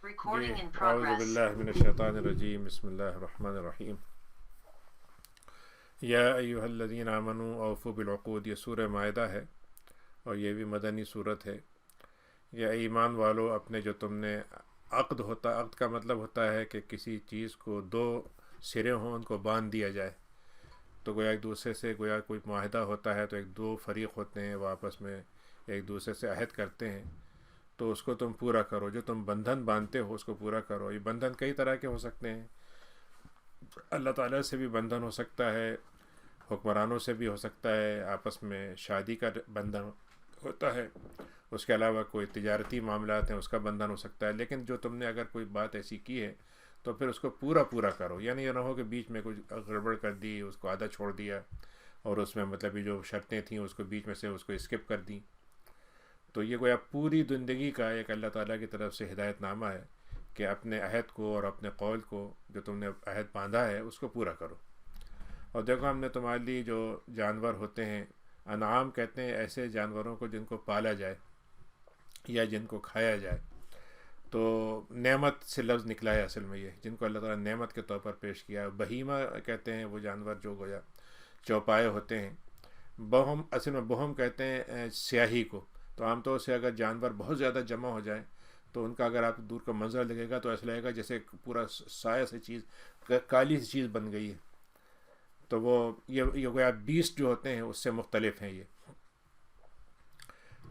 G Recording in اعوذ progress. باللہ من الشیطان الرجیم بسم اللہ الرحمن الرحیم یا ایہا الذین آمنوا اوفوا بالعقود، یہ سورہ مائدہ ہے اور یہ بھی مدنی صورت ہے۔ یا ایمان والو، اپنے جو تم نے عقد کا مطلب ہوتا ہے کہ کسی چیز کو دو سرے ہوں ان کو باندھ دیا جائے، تو گویا ایک دوسرے سے گویا کوئی معاہدہ ہوتا ہے تو ایک دو فریق ہوتے ہیں وہ آپس میں ایک دوسرے سے عہد کرتے ہیں، تو اس کو تم پورا کرو، جو تم بندھن باندھتے ہو اس کو پورا کرو۔ یہ بندھن کئی طرح کے ہو سکتے ہیں، اللہ تعالیٰ سے بھی بندھن ہو سکتا ہے، حکمرانوں سے بھی ہو سکتا ہے، آپس میں شادی کا بندھن ہوتا ہے، اس کے علاوہ کوئی تجارتی معاملات ہیں اس کا بندھن ہو سکتا ہے۔ لیکن جو تم نے اگر کوئی بات ایسی کی ہے تو پھر اس کو پورا کرو، یعنی یہ نہ ہو کہ بیچ میں کچھ گڑبڑ کر دی، اس کو آدھا چھوڑ دیا اور اس میں مطلب یہ جو شرطیں تھیں اس کو بیچ میں سے اس کو اسکپ کر دیں۔ تو یہ گویا پوری زندگی کا ایک اللہ تعالیٰ کی طرف سے ہدایت نامہ ہے کہ اپنے عہد کو اور اپنے قول کو جو تم نے عہد باندھا ہے اس کو پورا کرو۔ اور دیکھو ہم نے تمہارے لیے جو جانور ہوتے ہیں، انعام کہتے ہیں ایسے جانوروں کو جن کو پالا جائے یا جن کو کھایا جائے، تو نعمت سے لفظ نکلا ہے اصل میں یہ، جن کو اللہ تعالیٰ نے نعمت کے طور پر پیش کیا ہے۔ بہیمہ کہتے ہیں وہ جانور جو گویا چوپائے ہوتے ہیں۔ بہم اصل میں بہم کہتے ہیں سیاہی کو۔ تو عام طور سے اگر جانور بہت زیادہ جمع ہو جائیں تو ان کا اگر آپ دور کا منظر لگے گا تو ایسا لگے گا جیسے پورا سایہ سی چیز، کالی سی چیز بن گئی ہے۔ تو وہ یہ گویا بیسٹ جو ہوتے ہیں اس سے مختلف ہیں یہ۔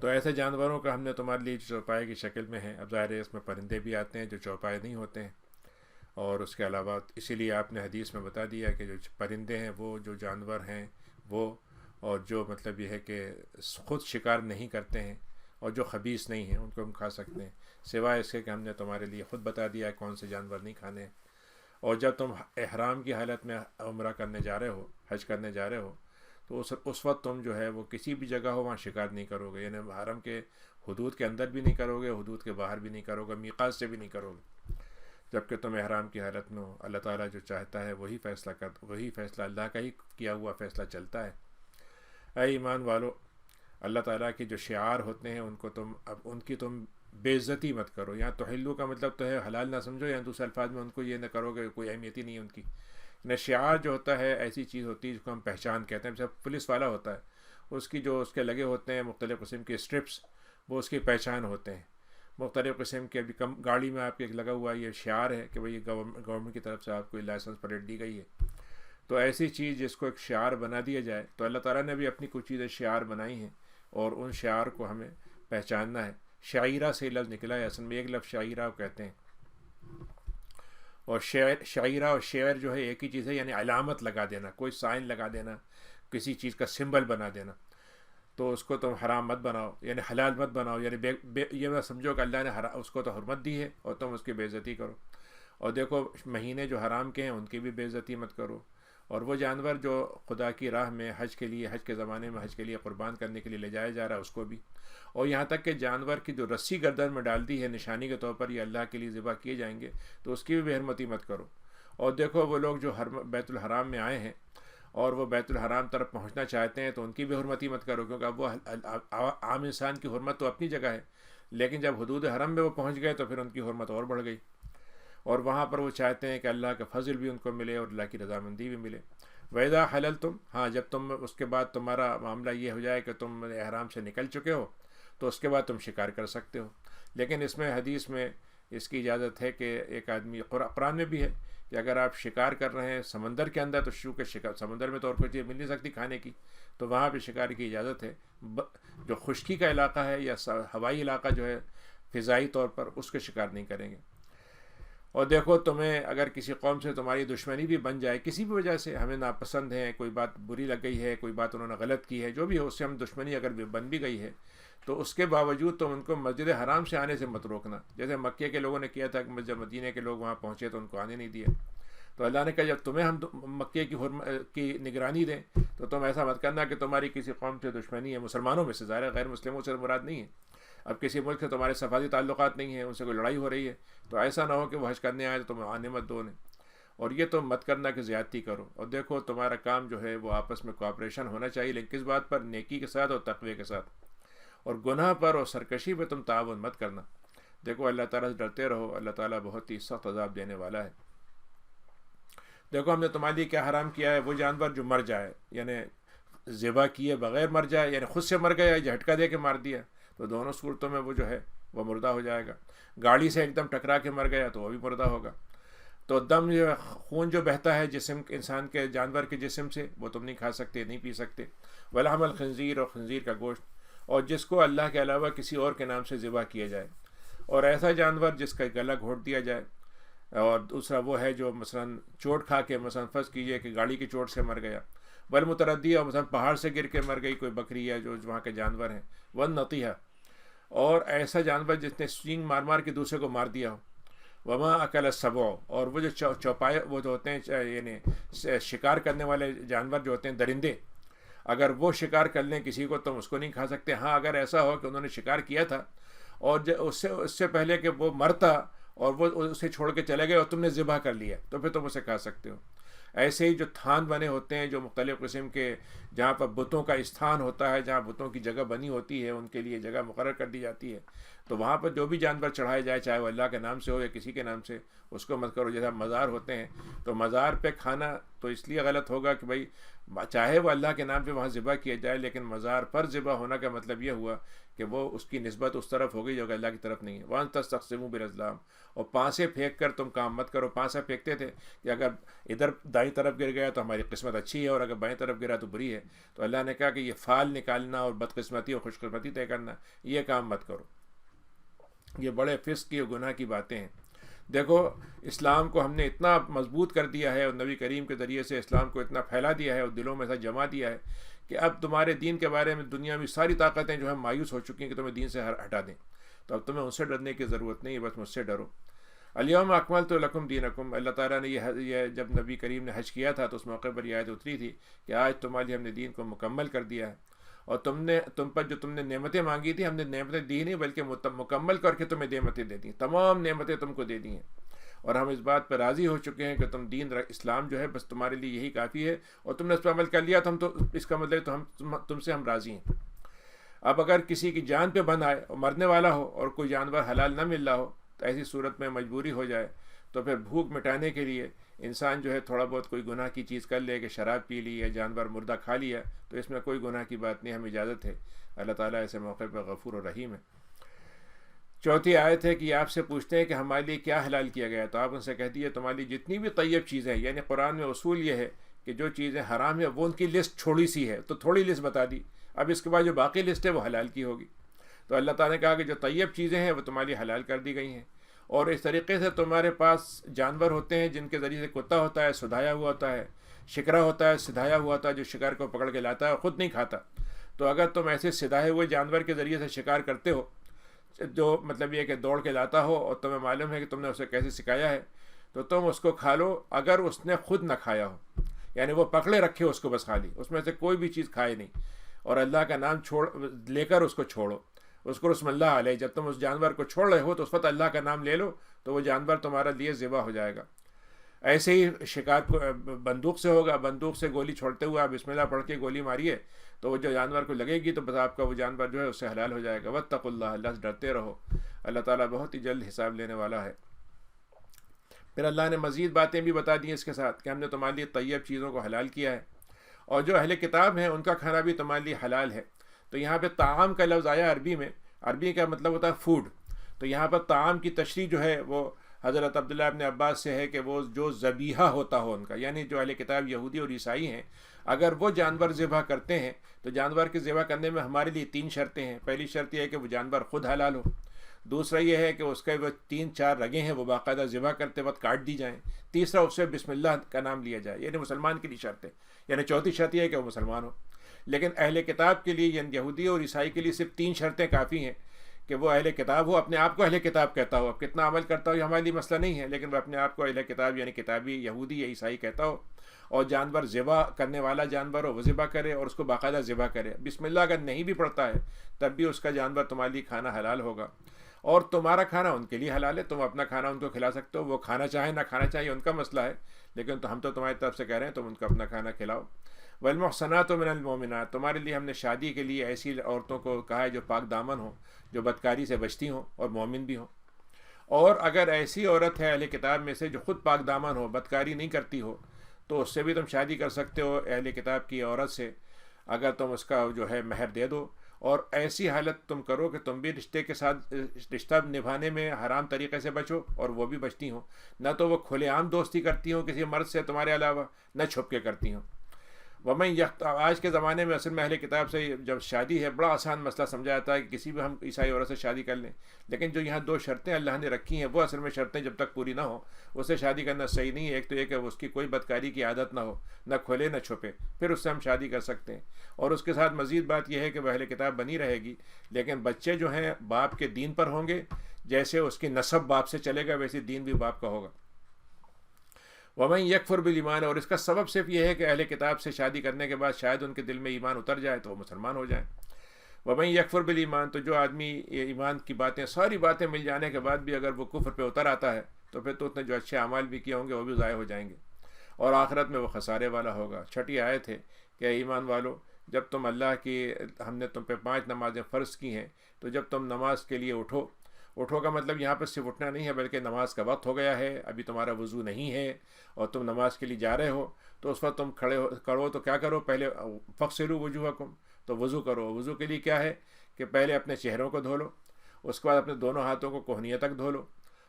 تو ایسے جانوروں کا ہم نے تمہارے لیے چوپائے کی شکل میں ہے۔ اب ظاہر ہے اس میں پرندے بھی آتے ہیں جو چوپائے نہیں ہوتے ہیں، اور اس کے علاوہ اسی لیے آپ نے حدیث میں بتا دیا کہ جو پرندے ہیں وہ جو جانور ہیں وہ، اور جو مطلب یہ ہے کہ خود شکار نہیں کرتے ہیں اور جو خبیث نہیں ہیں ان کو ہم کھا سکتے ہیں، سوائے اس کے کہ ہم نے تمہارے لیے خود بتا دیا ہے کون سے جانور نہیں کھانے ہیں۔ اور جب تم احرام کی حالت میں عمرہ کرنے جا رہے ہو، حج کرنے جا رہے ہو، تو اس وقت تم جو ہے وہ کسی بھی جگہ ہو وہاں شکار نہیں کرو گے، یعنی حرم کے حدود کے اندر بھی نہیں کرو گے، حدود کے باہر بھی نہیں کرو گے، میقات سے بھی نہیں کرو گے، جبکہ تم احرام کی حالت میں ہو۔ اللہ تعالیٰ جو چاہتا ہے وہی فیصلہ اللہ کا ہی کیا ہوا فیصلہ چلتا ہے۔ اے ایمان والو، اللہ تعالیٰ کے جو شعار ہوتے ہیں ان کی تم بے عزتی مت کرو۔ یہاں تحلو کا مطلب تو ہے حلال نہ سمجھو، یا دوسرے الفاظ میں ان کو یہ نہ کرو کہ کوئی اہمیت ہی نہیں ہے ان کی۔ شعار جو ہوتا ہے ایسی چیز ہوتی ہے جس کو ہم پہچان کہتے ہیں، جیسے پولیس والا ہوتا ہے، اس کی جو اس کے لگے ہوتے ہیں مختلف قسم کے اسٹرپس، وہ اس کی پہچان ہوتے ہیں۔ مختلف قسم کے ابھی گاڑی میں آپ کے لگا ہوا یہ شعار ہے کہ بھئی یہ گورنمنٹ کی طرف سے آپ کو لائسنس پلیٹ دی گئی ہے۔ تو ایسی چیز جس کو ایک شعار بنا دیا جائے، تو اللہ تعالیٰ نے بھی اپنی کچھ چیزیں شعار بنائی ہیں اور ان شعار کو ہمیں پہچاننا ہے۔ شعیرہ سے لفظ نکلا ہے، اصل میں ایک لفظ شعیرہ کہتے ہیں، اور شعیرہ اور شعر جو ہے ایک ہی چیز ہے، یعنی علامت لگا دینا، کوئی سائن لگا دینا، کسی چیز کا سمبل بنا دینا۔ تو اس کو تم حرام مت بناؤ، یعنی حلال مت بناؤ، یعنی یہ نہ سمجھو کہ اللہ نے اس کو تو حرمت دی ہے اور تم اس کی بے عزتی کرو۔ اور دیکھو مہینے جو حرام کے ہیں ان کی بھی بے عزتی مت کرو، اور وہ جانور جو خدا کی راہ میں حج کے زمانے میں حج کے لیے قربان کرنے کے لیے لے جایا جا رہا ہے اس کو بھی، اور یہاں تک کہ جانور کی جو رسی گردن میں ڈال دی ہے نشانی کے طور پر یہ اللہ کے لیے ذبح کیے جائیں گے، تو اس کی بھی بے حرمتی مت کرو۔ اور دیکھو وہ لوگ جو بیت الحرام میں آئے ہیں اور وہ بیت الحرام طرف پہنچنا چاہتے ہیں تو ان کی بھی حرمتی مت کرو، کیونکہ اب وہ عام انسان کی حرمت تو اپنی جگہ ہے، لیکن جب حدود حرم میں وہ پہنچ گئے تو پھر ان کی حرمت اور بڑھ گئی، اور وہاں پر وہ چاہتے ہیں کہ اللہ کا فضل بھی ان کو ملے اور اللہ کی رضامندی بھی ملے۔ وَإِذَا حَلَلْتُمْ، ہاں جب تم اس کے بعد تمہارا معاملہ یہ ہو جائے کہ تم احرام سے نکل چکے ہو تو اس کے بعد تم شکار کر سکتے ہو۔ لیکن اس میں حدیث میں اس کی اجازت ہے کہ ایک آدمی، قرآن میں بھی ہے کہ اگر آپ شکار کر رہے ہیں سمندر کے اندر، تو چونکہ سمندر میں تو اور کوئی چیز مل نہیں سکتی کھانے کی، تو وہاں پہ شکار کی اجازت ہے۔ جو خشکی کا علاقہ ہے یا ہوائی علاقہ جو ہے فضائی طور پر، اس کے شکار نہیں کریں گے۔ اور دیکھو تمہیں اگر کسی قوم سے تمہاری دشمنی بھی بن جائے کسی بھی وجہ سے، ہمیں ناپسند ہے، کوئی بات بری لگ گئی ہے، کوئی بات انہوں نے غلط کی ہے، جو بھی ہو اس سے ہم دشمنی اگر بن بھی گئی ہے، تو اس کے باوجود تم ان کو مسجد حرام سے آنے سے مت روکنا، جیسے مکے کے لوگوں نے کیا تھا کہ جب مدینے کے لوگ وہاں پہنچے تو ان کو آنے نہیں دیا۔ تو اللہ نے کہا جب تمہیں ہم مکے کی نگرانی دیں تو تم ایسا مت کرنا کہ تمہاری کسی قوم سے دشمنی ہے، مسلمانوں میں سے، ظاہر ہے غیر مسلموں سے مراد نہیں ہے، اب کسی ملک سے تمہارے سفارتی تعلقات نہیں ہیں، ان سے کوئی لڑائی ہو رہی ہے، تو ایسا نہ ہو کہ وہ حج کرنے آئے تو تم آنے مت دو انہیں، اور یہ تم مت کرنا کہ زیادتی کرو۔ اور دیکھو تمہارا کام جو ہے وہ آپس میں کوآپریشن ہونا چاہیے، لیکن کس بات پر؟ نیکی کے ساتھ اور تقوی کے ساتھ، اور گناہ پر اور سرکشی پہ تم تعاون مت کرنا۔ دیکھو اللہ تعالیٰ سے ڈرتے رہو، اللہ تعالیٰ بہت ہی سخت عذاب دینے والا ہے۔ دیکھو ہم نے تمہارے لیے کیا حرام کیا ہے، وہ جانور جو مر جائے، یعنی ذبح کیے بغیر مر جائے، یعنی خود سے مر گیا یا جھٹکا دے کے مار دیا، تو دونوں صورتوں میں وہ جو ہے وہ مردہ ہو جائے گا۔ گاڑی سے ایک دم ٹکرا کے مر گیا تو وہ بھی مردہ ہوگا۔ تو دم جو خون جو بہتا ہے جسم انسان کے جانور کے جسم سے، وہ تم نہیں کھا سکتے، نہیں پی سکتے۔ ولحم الخنزیر، اور خنزیر کا گوشت، اور جس کو اللہ کے علاوہ کسی اور کے نام سے ذبح کیا جائے، اور ایسا جانور جس کا گلا گھونٹ دیا جائے، اور دوسرا وہ ہے جو مثلاً چوٹ کھا کے، مثلاً فرض کیجیے کہ گاڑی کی چوٹ سے مر گیا، والمتردی، اور مثلاً پہاڑ سے گر کے مر گئی کوئی بکری ہے جو وہاں کے جانور ہیں، والنطیحہ، اور ایسا جانور جس نے سینگ مار مار کے دوسرے کو مار دیا ہو، وما اکل السبع، اور وہ جو چوپائے وہ جو ہوتے ہیں یعنی شکار کرنے والے جانور جو ہوتے ہیں درندے، اگر وہ شکار کر لیں کسی کو تم اس کو نہیں کھا سکتے۔ ہاں اگر ایسا ہو کہ انہوں نے شکار کیا تھا اور اس سے پہلے کہ وہ مرتا اور وہ اسے چھوڑ کے چلے گئے اور تم نے ذبح کر لیا تو پھر تم اسے کھا سکتے ہو۔ ایسے ہی جو تھان بنے ہوتے ہیں، جو مختلف قسم کے، جہاں پر بتوں کا استھان ہوتا ہے، جہاں بتوں کی جگہ بنی ہوتی ہے، ان کے لیے جگہ مقرر کر دی جاتی ہے، تو وہاں پر جو بھی جانور چڑھائے جائے، چاہے وہ اللہ کے نام سے ہو یا کسی کے نام سے، اس کو مت کرو۔ جیسا مزار ہوتے ہیں تو مزار پہ کھانا تو اس لیے غلط ہوگا کہ بھائی چاہے وہ اللہ کے نام پہ وہاں ذبح کیا جائے، لیکن مزار پر ذبح ہونا کا مطلب یہ ہوا کہ وہ اس کی نسبت اس طرف ہو گئی جو کہ اللہ کی طرف نہیں ہے۔ وَأَن تَسْتَقْسِمُوا بِالْأَزْلَامِ، اور پانسے پھینک کر تم کام مت کرو۔ پانسا پھینکتے تھے کہ اگر ادھر دائیں طرف گر گیا تو ہماری قسمت اچھی ہے اور اگر بائیں طرف گرا تو بری ہے، تو اللہ نے کہا کہ یہ فال نکالنا اور بدقسمتی اور خوش قسمتی طے کرنا، یہ کام مت کرو، یہ بڑے فسق کی اور گناہ کی باتیں ہیں۔ دیکھو اسلام کو ہم نے اتنا مضبوط کر دیا ہے اور نبی کریم کے ذریعے سے اسلام کو اتنا پھیلا دیا ہے اور دلوں میں ایسا جما دیا ہے کہ اب تمہارے دین کے بارے میں دنیا میں ساری طاقتیں جو ہے مایوس ہو چکی ہیں کہ تمہیں دین سے ہٹا دیں، تو اب تمہیں ان سے ڈرنے کی ضرورت نہیں ہے، بس مجھ سے ڈرو۔ الیوم اکملت لکم دینکم، اللہ تعالیٰ نے یہ جب نبی کریم نے حج کیا تھا تو اس موقع پر یہ آیت اتری تھی کہ آج تمہارے لیے ہم نے دین کو مکمل کر دیا ہے، اور تم پر جو تم نے نعمتیں مانگی تھی ہم نے نعمتیں دی نہیں بلکہ مکمل کر کے تمہیں نعمتیں دے دی، تمام نعمتیں تم کو دے دی ہیں، اور ہم اس بات پر راضی ہو چکے ہیں کہ تم دین اسلام جو ہے بس تمہارے لیے یہی کافی ہے، اور تم نے اس پر عمل کر لیا تو ہم تو اس کا مطلب تو تم سے ہم راضی ہیں۔ اب اگر کسی کی جان پہ بند آئے اور مرنے والا ہو اور کوئی جانور حلال نہ مل رہا ہو تو ایسی صورت میں مجبوری ہو جائے تو پھر بھوک مٹانے کے لیے انسان جو ہے تھوڑا بہت کوئی گناہ کی چیز کر لے کہ شراب پی لی یا جانور مردہ کھا لیا، تو اس میں کوئی گناہ کی بات نہیں، ہمیں اجازت ہے۔ اللہ تعالیٰ ایسے موقع پر غفور و رحیم ہے۔ چوتھی آیت ہے کہ آپ سے پوچھتے ہیں کہ ہمارے لیے کیا حلال کیا گیا، تو آپ ان سے کہہ دیجیے تمہاری لیے جتنی بھی طیب چیزیں، یعنی قرآن میں اصول یہ ہے کہ جو چیزیں حرام ہیں وہ ان کی لسٹ چھوڑی سی ہے، تو تھوڑی لسٹ بتا دی، اب اس کے بعد جو باقی لسٹ ہے وہ حلال کی ہوگی۔ تو اللہ تعالیٰ نے کہا کہ جو طیب چیزیں ہیں وہ تمہارے لیے حلال کر دی گئی ہیں، اور اس طریقے سے تمہارے پاس جانور ہوتے ہیں جن کے ذریعے سے کتا ہوتا ہے سدھایا ہوا ہوتا ہے، شکرا ہوتا ہے سدھایا ہوا ہوتا ہے جو شکار کو پکڑ کے لاتا ہے اور خود نہیں کھاتا۔ تو اگر تم ایسے سدھائے ہوئے جانور کے ذریعے سے شکار کرتے ہو، جو مطلب یہ کہ دوڑ کے لاتا ہو اور تمہیں معلوم ہے کہ تم نے اسے کیسے سکھایا ہے، تو تم اس کو کھا لو اگر اس نے خود نہ کھایا ہو، یعنی وہ پکڑے رکھے اس کو بس خالی، اس میں سے کوئی بھی چیز کھائے نہیں، اور اللہ کا نام لے کر اس کو چھوڑو، اس کو بسم اللہ علیہ، جب تم اس جانور کو چھوڑ رہے ہو تو اس وقت اللہ کا نام لے لو تو وہ جانور تمہارا لیے ذبح ہو جائے گا۔ ایسے ہی شکار کو بندوق سے ہوگا، بندوق سے گولی چھوڑتے ہوئے آپ بسم اللہ پڑھ کے گولی ماریے تو وہ جو جانور کو لگے گی تو بس آپ کا وہ جانور جو ہے اس سے حلال ہو جائے گا۔ واتقوا اللہ، اللہ سے ڈرتے رہو، اللہ تعالیٰ بہت ہی جلد حساب لینے والا ہے۔ پھر اللہ نے مزید باتیں بھی بتا دی اس کے ساتھ کہ ہم نے تمہارے لیے طیب چیزوں کو حلال کیا ہے، اور جو اہل کتاب ہیں ان کا کھانا بھی تمہارے لیے حلال ہے۔ تو یہاں پہ طعام کا لفظ آیا عربی میں، عربی کا مطلب ہوتا ہے فوڈ، تو یہاں پر طعام کی تشریح جو ہے وہ حضرت عبداللہ ابن عباس سے ہے کہ وہ جو ذبیحہ ہوتا ہو ان کا، یعنی جو اہل کتاب یہودی اور عیسائی ہیں اگر وہ جانور ذبح کرتے ہیں تو جانور کے ذبح کرنے میں ہمارے لیے 3 شرطیں ہیں۔ پہلی شرط یہ ہے کہ وہ جانور خود حلال ہو، دوسرا یہ ہے کہ اس کے وہ 3-4 رگیں ہیں وہ باقاعدہ ذبح کرتے وقت کاٹ دی جائیں، تیسرا اس سے بسم اللہ کا نام لیا جائے، یعنی مسلمان کے لیے شرط ہے، یعنی چوتھی شرط یہ ہے کہ وہ مسلمان ہو۔ لیکن اہل کتاب کے لیے یعنی یہودی اور عیسائی کے لیے صرف 3 شرطیں کافی ہیں کہ وہ اہل کتاب ہو، اپنے آپ کو اہل کتاب کہتا ہو، اب کتنا عمل کرتا ہو یہ ہمارے لیے مسئلہ نہیں ہے، لیکن وہ اپنے آپ کو اہل کتاب یعنی کتابی یہودی یا عیسائی کہتا ہو، اور جانور ذبح کرنے والا جانور ہو وہ ذبح کرے اور اس کو باقاعدہ ذبح کرے، بسم اللہ اگر نہیں بھی پڑتا ہے تب بھی اس کا جانور تمہارے لیے کھانا حلال ہوگا، اور تمہارا کھانا ان کے لیے حلال ہے، تم اپنا کھانا ان کو کھلا سکتے ہو، وہ کھانا چاہیں نہ کھانا چاہیے ان کا مسئلہ ہے، لیکن تو ہم تو تمہاری طرف سے کہہ رہے ہیں تم ان کو اپنا کھانا کھلاؤ۔ والمحصنات من المؤمنات، تمہارے لیے ہم نے شادی کے لیے ایسی عورتوں کو کہا ہے جو پاک دامن ہوں، جو بدکاری سے بچتی ہوں اور مومن بھی ہوں۔ اور اگر ایسی عورت ہے اہل کتاب میں سے جو خود پاک دامن ہو، بدکاری نہیں کرتی ہو، تو اس سے بھی تم شادی کر سکتے ہو اہل کتاب کی عورت سے، اگر تم اس کا جو ہے مہر دے دو. اور ایسی حالت تم کرو کہ تم بھی رشتے کے ساتھ رشتہ نبھانے میں حرام طریقے سے بچو اور وہ بھی بچتی ہوں. نہ تو وہ کھلے عام دوستی کرتی ہوں کسی مرد سے تمہارے علاوہ، نہ چھپ کے کرتی ہوں. آج کے زمانے میں اصل میں اہل کتاب سے جب شادی ہے بڑا آسان مسئلہ سمجھا جاتا ہے کہ کسی بھی ہم عیسائی عورت سے شادی کر لیں، لیکن جو یہاں دو شرطیں اللہ نے رکھی ہیں وہ اصل میں شرطیں جب تک پوری نہ ہوں اس سے شادی کرنا صحیح نہیں ہے. ایک تو یہ کہ اس کی کوئی بدکاری کی عادت نہ ہو، نہ کھلے نہ چھپے، پھر اس سے ہم شادی کر سکتے ہیں. اور اس کے ساتھ مزید بات یہ ہے کہ وہ اہل کتاب بنی رہے گی، لیکن بچے جو ہیں باپ کے دین پر ہوں گے. جیسے اس کی نسب باپ سے چلے گا ویسے دین بھی باپ کا ہوگا. ومن یکفر بالایمان، اور اس کا سبب صرف یہ ہے کہ اہل کتاب سے شادی کرنے کے بعد شاید ان کے دل میں ایمان اتر جائے تو وہ مسلمان ہو جائیں. ومن یکفر بالایمان، تو جو آدمی ایمان کی باتیں ساری باتیں مل جانے کے بعد بھی اگر وہ کفر پہ اتر آتا ہے تو پھر تو اس نے جو اچھے اعمال بھی کیے ہوں گے وہ بھی ضائع ہو جائیں گے اور آخرت میں وہ خسارے والا ہوگا. چھٹی آیت ہے کہ ایمان والو، جب تم اللہ کی، ہم نے تم پہ 5 نمازیں فرض کی ہیں، تو جب تم نماز کے لیے اٹھو کا مطلب یہاں پر صرف اٹھنا نہیں ہے بلکہ نماز کا وقت ہو گیا ہے، ابھی تمہارا وضو نہیں ہے اور تم نماز کے لیے جا رہے ہو، تو اس وقت تم کرو تو کیا کرو؟ پہلے فغسلوا وجوہکم، تو وضو کرو. وضو کے لیے کیا ہے کہ پہلے اپنے چہروں کو دھو لو، اس کے بعد اپنے دونوں ہاتھوں کو کوہنیوں تک دھو لو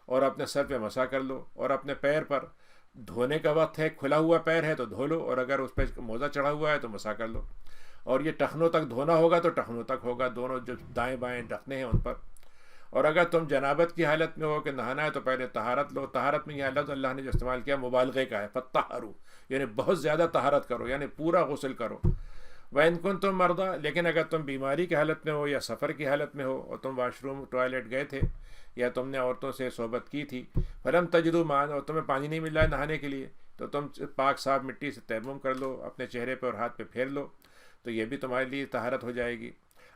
اور اپنے سر پہ مسح کر لو، اور اپنے پیر پر دھونے کا وقت ہے، کھلا ہوا پیر ہے تو دھو لو، اور اگر اس پہ موزہ چڑھا ہوا ہے تو مسح کر لو. اور یہ ٹخنوں تک دھونا ہوگا تو ٹخنوں تک ہوگا، دونوں جو دائیں بائیں ٹخنے ہیں ان پر. اور اگر تم جنابت کی حالت میں ہو کہ نہانا ہے تو پہلے طہارت لو. طہارت میں یہ لفظ اللہ نے جو استعمال کیا مبالغے کا ہے، فطہروا، یعنی بہت زیادہ طہارت کرو، یعنی پورا غسل کرو. وَإِن كُنتُم مَرْضَىٰ، لیکن اگر تم بیماری کی حالت میں ہو یا سفر کی حالت میں ہو اور تم واش روم ٹوائلٹ گئے تھے یا تم نے عورتوں سے صحبت کی تھی، فَلَمْ تَجِدُوا مَاءً، اور تمہیں پانی نہیں مل رہا ہے نہانے کے لیے، تو تم پاک صاف مٹی سے تیمم کر لو، اپنے چہرے پہ اور ہاتھ پہ پھیر لو، تو یہ بھی تمہارے لیے طہارت ہو جائے گی.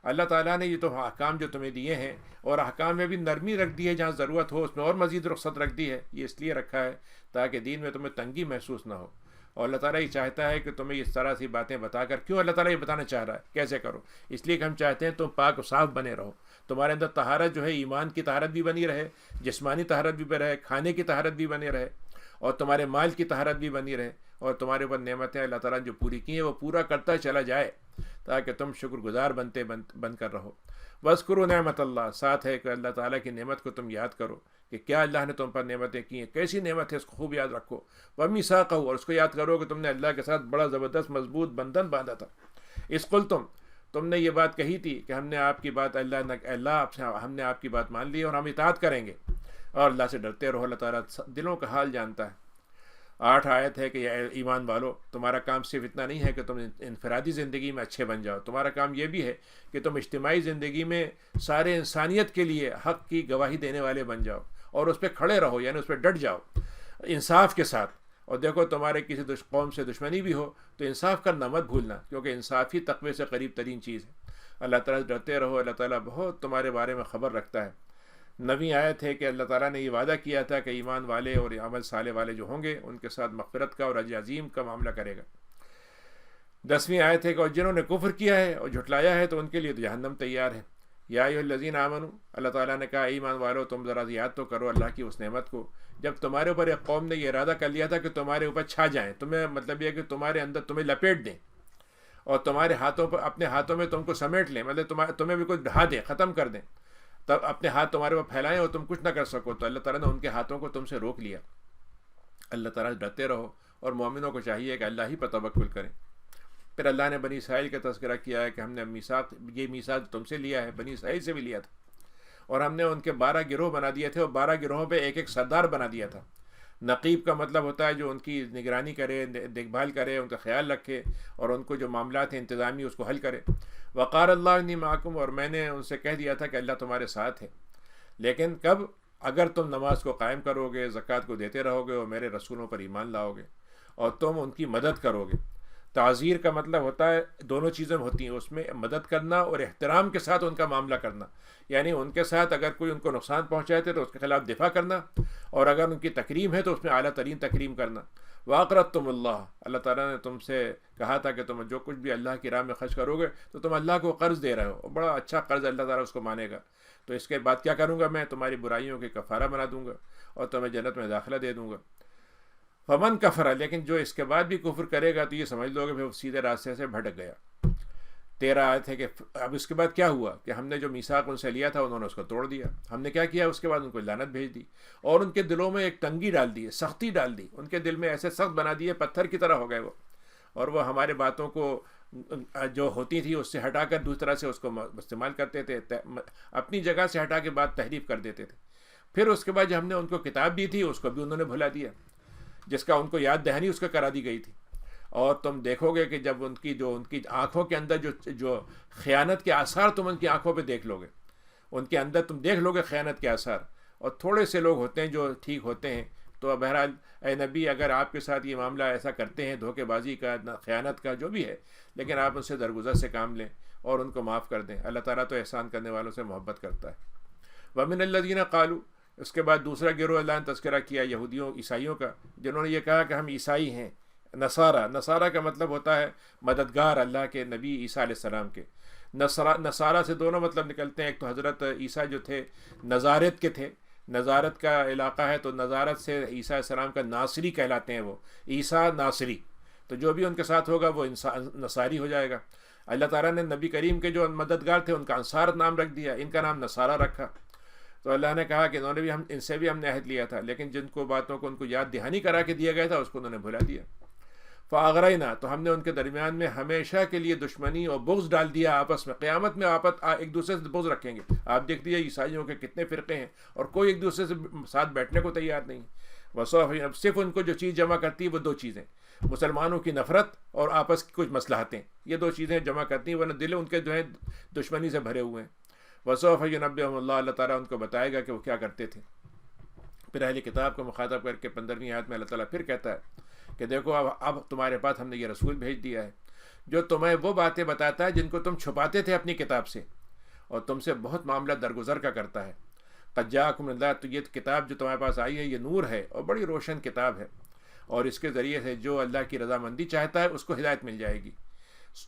اللہ تعالیٰ نے یہ تو احکام جو تمہیں دیے ہیں، اور احکام میں بھی نرمی رکھ دی ہے، جہاں ضرورت ہو اس میں اور مزید رخصت رکھ دی ہے. یہ اس لیے رکھا ہے تاکہ دین میں تمہیں تنگی محسوس نہ ہو. اور اللہ تعالیٰ یہ چاہتا ہے کہ تمہیں اس طرح سی باتیں بتا کر، کیوں اللہ تعالیٰ یہ بتانا چاہ رہا ہے کیسے کرو؟ اس لیے کہ ہم چاہتے ہیں تم پاک و صاف بنے رہو، تمہارے اندر طہارت جو ہے ایمان کی طہارت بھی بنی رہے، جسمانی طہارت بھی بنی رہے، کھانے کی طہارت بھی بنی رہے، اور تمہارے مال کی طہارت بھی بنی رہے، اور تمہارے اوپر نعمتیں اللہ تعالیٰ جو پوری کی ہیں وہ پورا کرتا چلا جائے تاکہ تم شکر گزار بن کر رہو. وَاذْكُرُوا نعمت اللہ، ساتھ ہے کہ اللہ تعالیٰ کی نعمت کو تم یاد کرو کہ کیا اللہ نے تم پر نعمتیں کی ہیں، کیسی نعمت ہے، اس کو خوب یاد رکھو. وَمِيثَاقَهُ، اور اس کو یاد کرو کہ تم نے اللہ کے ساتھ بڑا زبردست مضبوط بندھن باندھا تھا. اِذْ قُلْتُم، تم نے یہ بات کہی تھی کہ ہم نے آپ کی بات ہم نے آپ کی بات مان لی اور ہم اطاعت کریں گے. اور اللہ سے ڈرتے رہو، اللہ تعالیٰ دلوں کا حال جانتا ہے. 8 آیت ہے کہ یہ ایمان والو، تمہارا کام صرف اتنا نہیں ہے کہ تم انفرادی زندگی میں اچھے بن جاؤ، تمہارا کام یہ بھی ہے کہ تم اجتماعی زندگی میں سارے انسانیت کے لیے حق کی گواہی دینے والے بن جاؤ اور اس پہ کھڑے رہو، یعنی اس پہ ڈٹ جاؤ انصاف کے ساتھ. اور دیکھو تمہارے کسی قوم سے دشمنی بھی ہو تو انصاف کرنا مت بھولنا، کیونکہ انصاف ہی تقوی سے قریب ترین چیز ہے. اللہ تعالیٰ سے ڈرتے رہو، اللہ تعالیٰ بہت تمہارے بارے میں خبر رکھتا ہے. 9ویں آیت ہے کہ اللہ تعالیٰ نے یہ وعدہ کیا تھا کہ ایمان والے اور عمل صالح والے جو ہوں گے ان کے ساتھ مغفرت کا اور اجر عظیم کا معاملہ کرے گا. 10ویں آیت ہے کہ اور جنہوں نے کفر کیا ہے اور جھٹلایا ہے تو ان کے لیے تو جہنم تیار ہے. یا ایھا الذین آمنوا، اللہ تعالیٰ نے کہا ایمان والو تم ذرا یاد تو کرو اللہ کی اس نعمت کو جب تمہارے اوپر ایک قوم نے یہ ارادہ کر لیا تھا کہ تمہارے اوپر چھا جائیں، تمہیں مطلب یہ کہ تمہارے اندر تمہیں لپیٹ دیں اور تمہارے ہاتھوں پر اپنے ہاتھوں میں تم کو سمیٹ لیں، مطلب تمہیں بھی کوئی ڈھا دیں، ختم کر دیں، تب اپنے ہاتھ تمہارے اوپر پھیلائیں اور تم کچھ نہ کر سکو. تو اللہ تعالیٰ نے ان کے ہاتھوں کو تم سے روک لیا. اللہ تعالیٰ سے ڈرتے رہو اور مومنوں کو چاہیے کہ اللہ ہی پر توکل کریں. پھر اللہ نے بنی اسرائیل کا تذکرہ کیا ہے کہ ہم نے یہ میثاق تم سے لیا ہے، بنی اسرائیل سے بھی لیا تھا، اور ہم نے ان کے 12 گروہ بنا دیے تھے اور 12 گروہوں پہ ایک سردار بنا دیا تھا. نقیب کا مطلب ہوتا ہے جو ان کی نگرانی کرے، دیکھ بھال کرے، ان کا خیال رکھے اور ان کو جو معاملات ہیں انتظامی اس کو حل کرے. وقال اللہ انی معکم، اور میں نے ان سے کہہ دیا تھا کہ اللہ تمہارے ساتھ ہے، لیکن کب؟ اگر تم نماز کو قائم کرو گے، زکوٰۃ کو دیتے رہو گے اور میرے رسولوں پر ایمان لاؤ گے اور تم ان کی مدد کرو گے. تعزیر کا مطلب ہوتا ہے دونوں چیزیں ہوتی ہیں اس میں، مدد کرنا اور احترام کے ساتھ ان کا معاملہ کرنا، یعنی ان کے ساتھ اگر کوئی ان کو نقصان پہنچائے تو اس کے خلاف دفاع کرنا، اور اگر ان کی تکریم ہے تو اس میں اعلیٰ ترین تکریم کرنا. وَأَقْرَضْتُمُ اللَّهَ، اللہ تعالیٰ نے تم سے کہا تھا کہ تم جو کچھ بھی اللہ کی راہ میں خرچ کرو گے تو تم اللہ کو قرض دے رہے ہو، بڑا اچھا قرض، اللہ تعالیٰ اس کو مانے گا، تو اس کے بعد کیا کروں گا، میں تمہاری برائیوں کی کفارہ بنا دوں گا اور تمہیں جنت میں داخلہ دے دوں گا۔ فمن کفر، لیکن جو اس کے بعد بھی کفر کرے گا تو یہ سمجھ لو گے پھر وہ سیدھے راستے سے بھٹک گیا۔ 13 آیت ہے کہ اب اس کے بعد کیا ہوا کہ ہم نے جو میثاق ان سے لیا تھا انہوں نے اس کو توڑ دیا۔ ہم نے کیا کیا، اس کے بعد ان کو لعنت بھیج دی اور ان کے دلوں میں ایک تنگی ڈال دی، سختی ڈال دی، ان کے دل میں ایسے سخت بنا دیے، پتھر کی طرح ہو گئے وہ، اور وہ ہمارے باتوں کو جو ہوتی تھی اس سے ہٹا کر دوسری طرح سے اس کو استعمال کرتے تھے، اپنی جگہ سے ہٹا کے بات تحریف کر دیتے تھے۔ پھر اس کے بعد جو ہم نے ان کو کتاب دی تھی اس کو بھی انہوں نے بھلا دیا، جس کا ان کو یاد دہانی اس کا کرا دی گئی تھی۔ اور تم دیکھو گے کہ جب ان کی آنکھوں کے اندر جو خیانت کے آثار تم ان کی آنکھوں پہ دیکھ لو گے، ان کے اندر تم دیکھ لو گے خیانت کے آثار، اور تھوڑے سے لوگ ہوتے ہیں جو ٹھیک ہوتے ہیں۔ تو بہرحال اے نبی، اگر آپ کے ساتھ یہ معاملہ ایسا کرتے ہیں دھوکے بازی کا، خیانت کا، جو بھی ہے، لیکن آپ ان سے درگزر سے کام لیں اور ان کو معاف کر دیں، اللہ تعالیٰ تو احسان کرنے والوں سے محبت کرتا ہے۔ وَمِنَ الَّذِينَ قَالُوا، اس کے بعد دوسرا گروہ اللہ نے تذکرہ کیا یہودیوں عیسائیوں کا، جنہوں نے یہ کہا کہ ہم عیسائی ہیں۔ نصارہ کا مطلب ہوتا ہے مددگار اللہ کے نبی عیسیٰ علیہ السلام کے۔ نصارہ سے دونوں مطلب نکلتے ہیں، ایک تو حضرت عیسیٰ جو تھے نزارت کے تھے، نزارت کا علاقہ ہے تو نزارت سے عیسیٰ علیہ السلام کا ناصری کہلاتے ہیں، وہ عیسیٰ ناصری، تو جو بھی ان کے ساتھ ہوگا وہ نصاری ہو جائے گا۔ اللہ تعالیٰ نے نبی کریم کے جو مددگار تھے ان کا انصار نام رکھ دیا، ان کا نام نصارہ رکھا۔ تو اللہ نے کہا کہ انہوں نے بھی ان سے بھی ہم نے عہد لیا تھا، لیکن جن کو باتوں کو ان کو یاد دہانی کرا کے دیا گیا تھا اس کو انہوں نے بھلا دیا۔ فَأَغْرَيْنَا، تو ہم نے ان کے درمیان میں ہمیشہ کے لیے دشمنی اور بغض ڈال دیا آپس میں، قیامت میں ایک دوسرے سے بغض رکھیں گے۔ آپ دیکھ لیجیے عیسائیوں کے کتنے فرقے ہیں اور کوئی ایک دوسرے سے ساتھ بیٹھنے کو تیار نہیں۔ اب صرف ان کو جو چیز جمع کرتی ہے وہ دو چیزیں، مسلمانوں کی نفرت اور آپس کی کچھ مصلحتیں، یہ دو چیزیں جمع کرتی ہیں، ورنہ دل ان کے جو ہے دشمنی سے بھرے ہوئے ہیں۔ وَسَوْفَ يُنَبِّئُهُمُ اللَّهُ، اللہ تعالیٰ ان کو بتائے گا کہ وہ کیا کرتے تھے۔ پھر اہل کتاب کو مخاطب کر کے 15ویں آیت میں اللہ تعالیٰ پھر کہتا ہے کہ دیکھو اب تمہارے پاس ہم نے یہ رسول بھیج دیا ہے جو تمہیں وہ باتیں بتاتا ہے جن کو تم چھپاتے تھے اپنی کتاب سے، اور تم سے بہت معاملہ درگزر کا کرتا ہے۔ قد جاءکم اللہ، تو یہ کتاب جو تمہارے پاس آئی ہے یہ نور ہے اور بڑی روشن کتاب ہے، اور اس کے ذریعے سے جو اللہ کی رضامندی چاہتا ہے اس کو ہدایت مل جائے گی،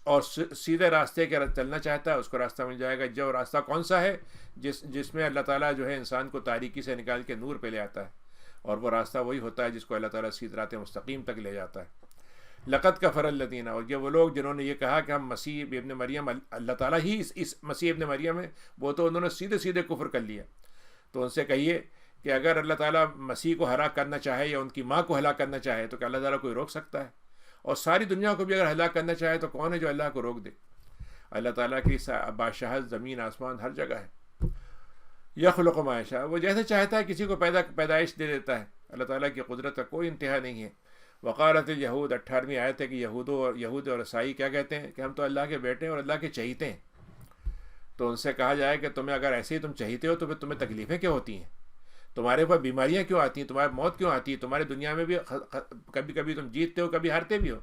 اور سیدھے راستے کے چلنا چاہتا ہے اس کو راستہ مل جائے گا۔ جو راستہ کون سا ہے؟ جس میں اللہ تعالیٰ جو ہے انسان کو تاریکی سے نکال کے نور پہ لے آتا ہے، اور وہ راستہ وہی ہوتا ہے جس کو اللہ تعالیٰ سیدھ رات مستقیم تک لے جاتا ہے۔ لقد کفر الذین، اور یہ وہ لوگ جنہوں نے یہ کہا کہ ہم مسیح ابن مریم، اللہ تعالیٰ ہی اس مسیح ابن مریم ہے، وہ تو انہوں نے سیدھے سیدھے کفر کر لیا۔ تو ان سے کہیے کہ اگر اللہ تعالیٰ مسیح کو ہلاک کرنا چاہے یا ان کی ماں کو ہلاک کرنا چاہے تو کہ اللہ تعالیٰ کوئی روک سکتا ہے؟ اور ساری دنیا کو بھی اگر ہلاک کرنا چاہے تو کون ہے جو اللہ کو روک دے؟ اللہ تعالیٰ کی بادشاہت زمین آسمان ہر جگہ ہے۔ یخلق ما یشاء، وہ جیسے چاہتا ہے کسی کو پیدائش دے دیتا ہے، اللہ تعالیٰ کی قدرت کا کوئی انتہا نہیں ہے۔ وقالت الیہود، 18ویں آیت ہے کہ یہود اور عیسائی کیا کہتے ہیں کہ ہم تو اللہ کے بیٹے ہیں اور اللہ کے چہیتے ہیں۔ تو ان سے کہا جائے کہ تمہیں اگر ایسے ہی تم چہیتے ہو تو پھر تمہیں تکلیفیں کیوں ہوتی ہیں؟ تمہارے اوپر بیماریاں کیوں آتی ہیں؟ تمہارے موت کیوں آتی ہے؟ تمہارے دنیا میں بھی کبھی کبھی تم جیتتے ہو کبھی ہارتے بھی ہو۔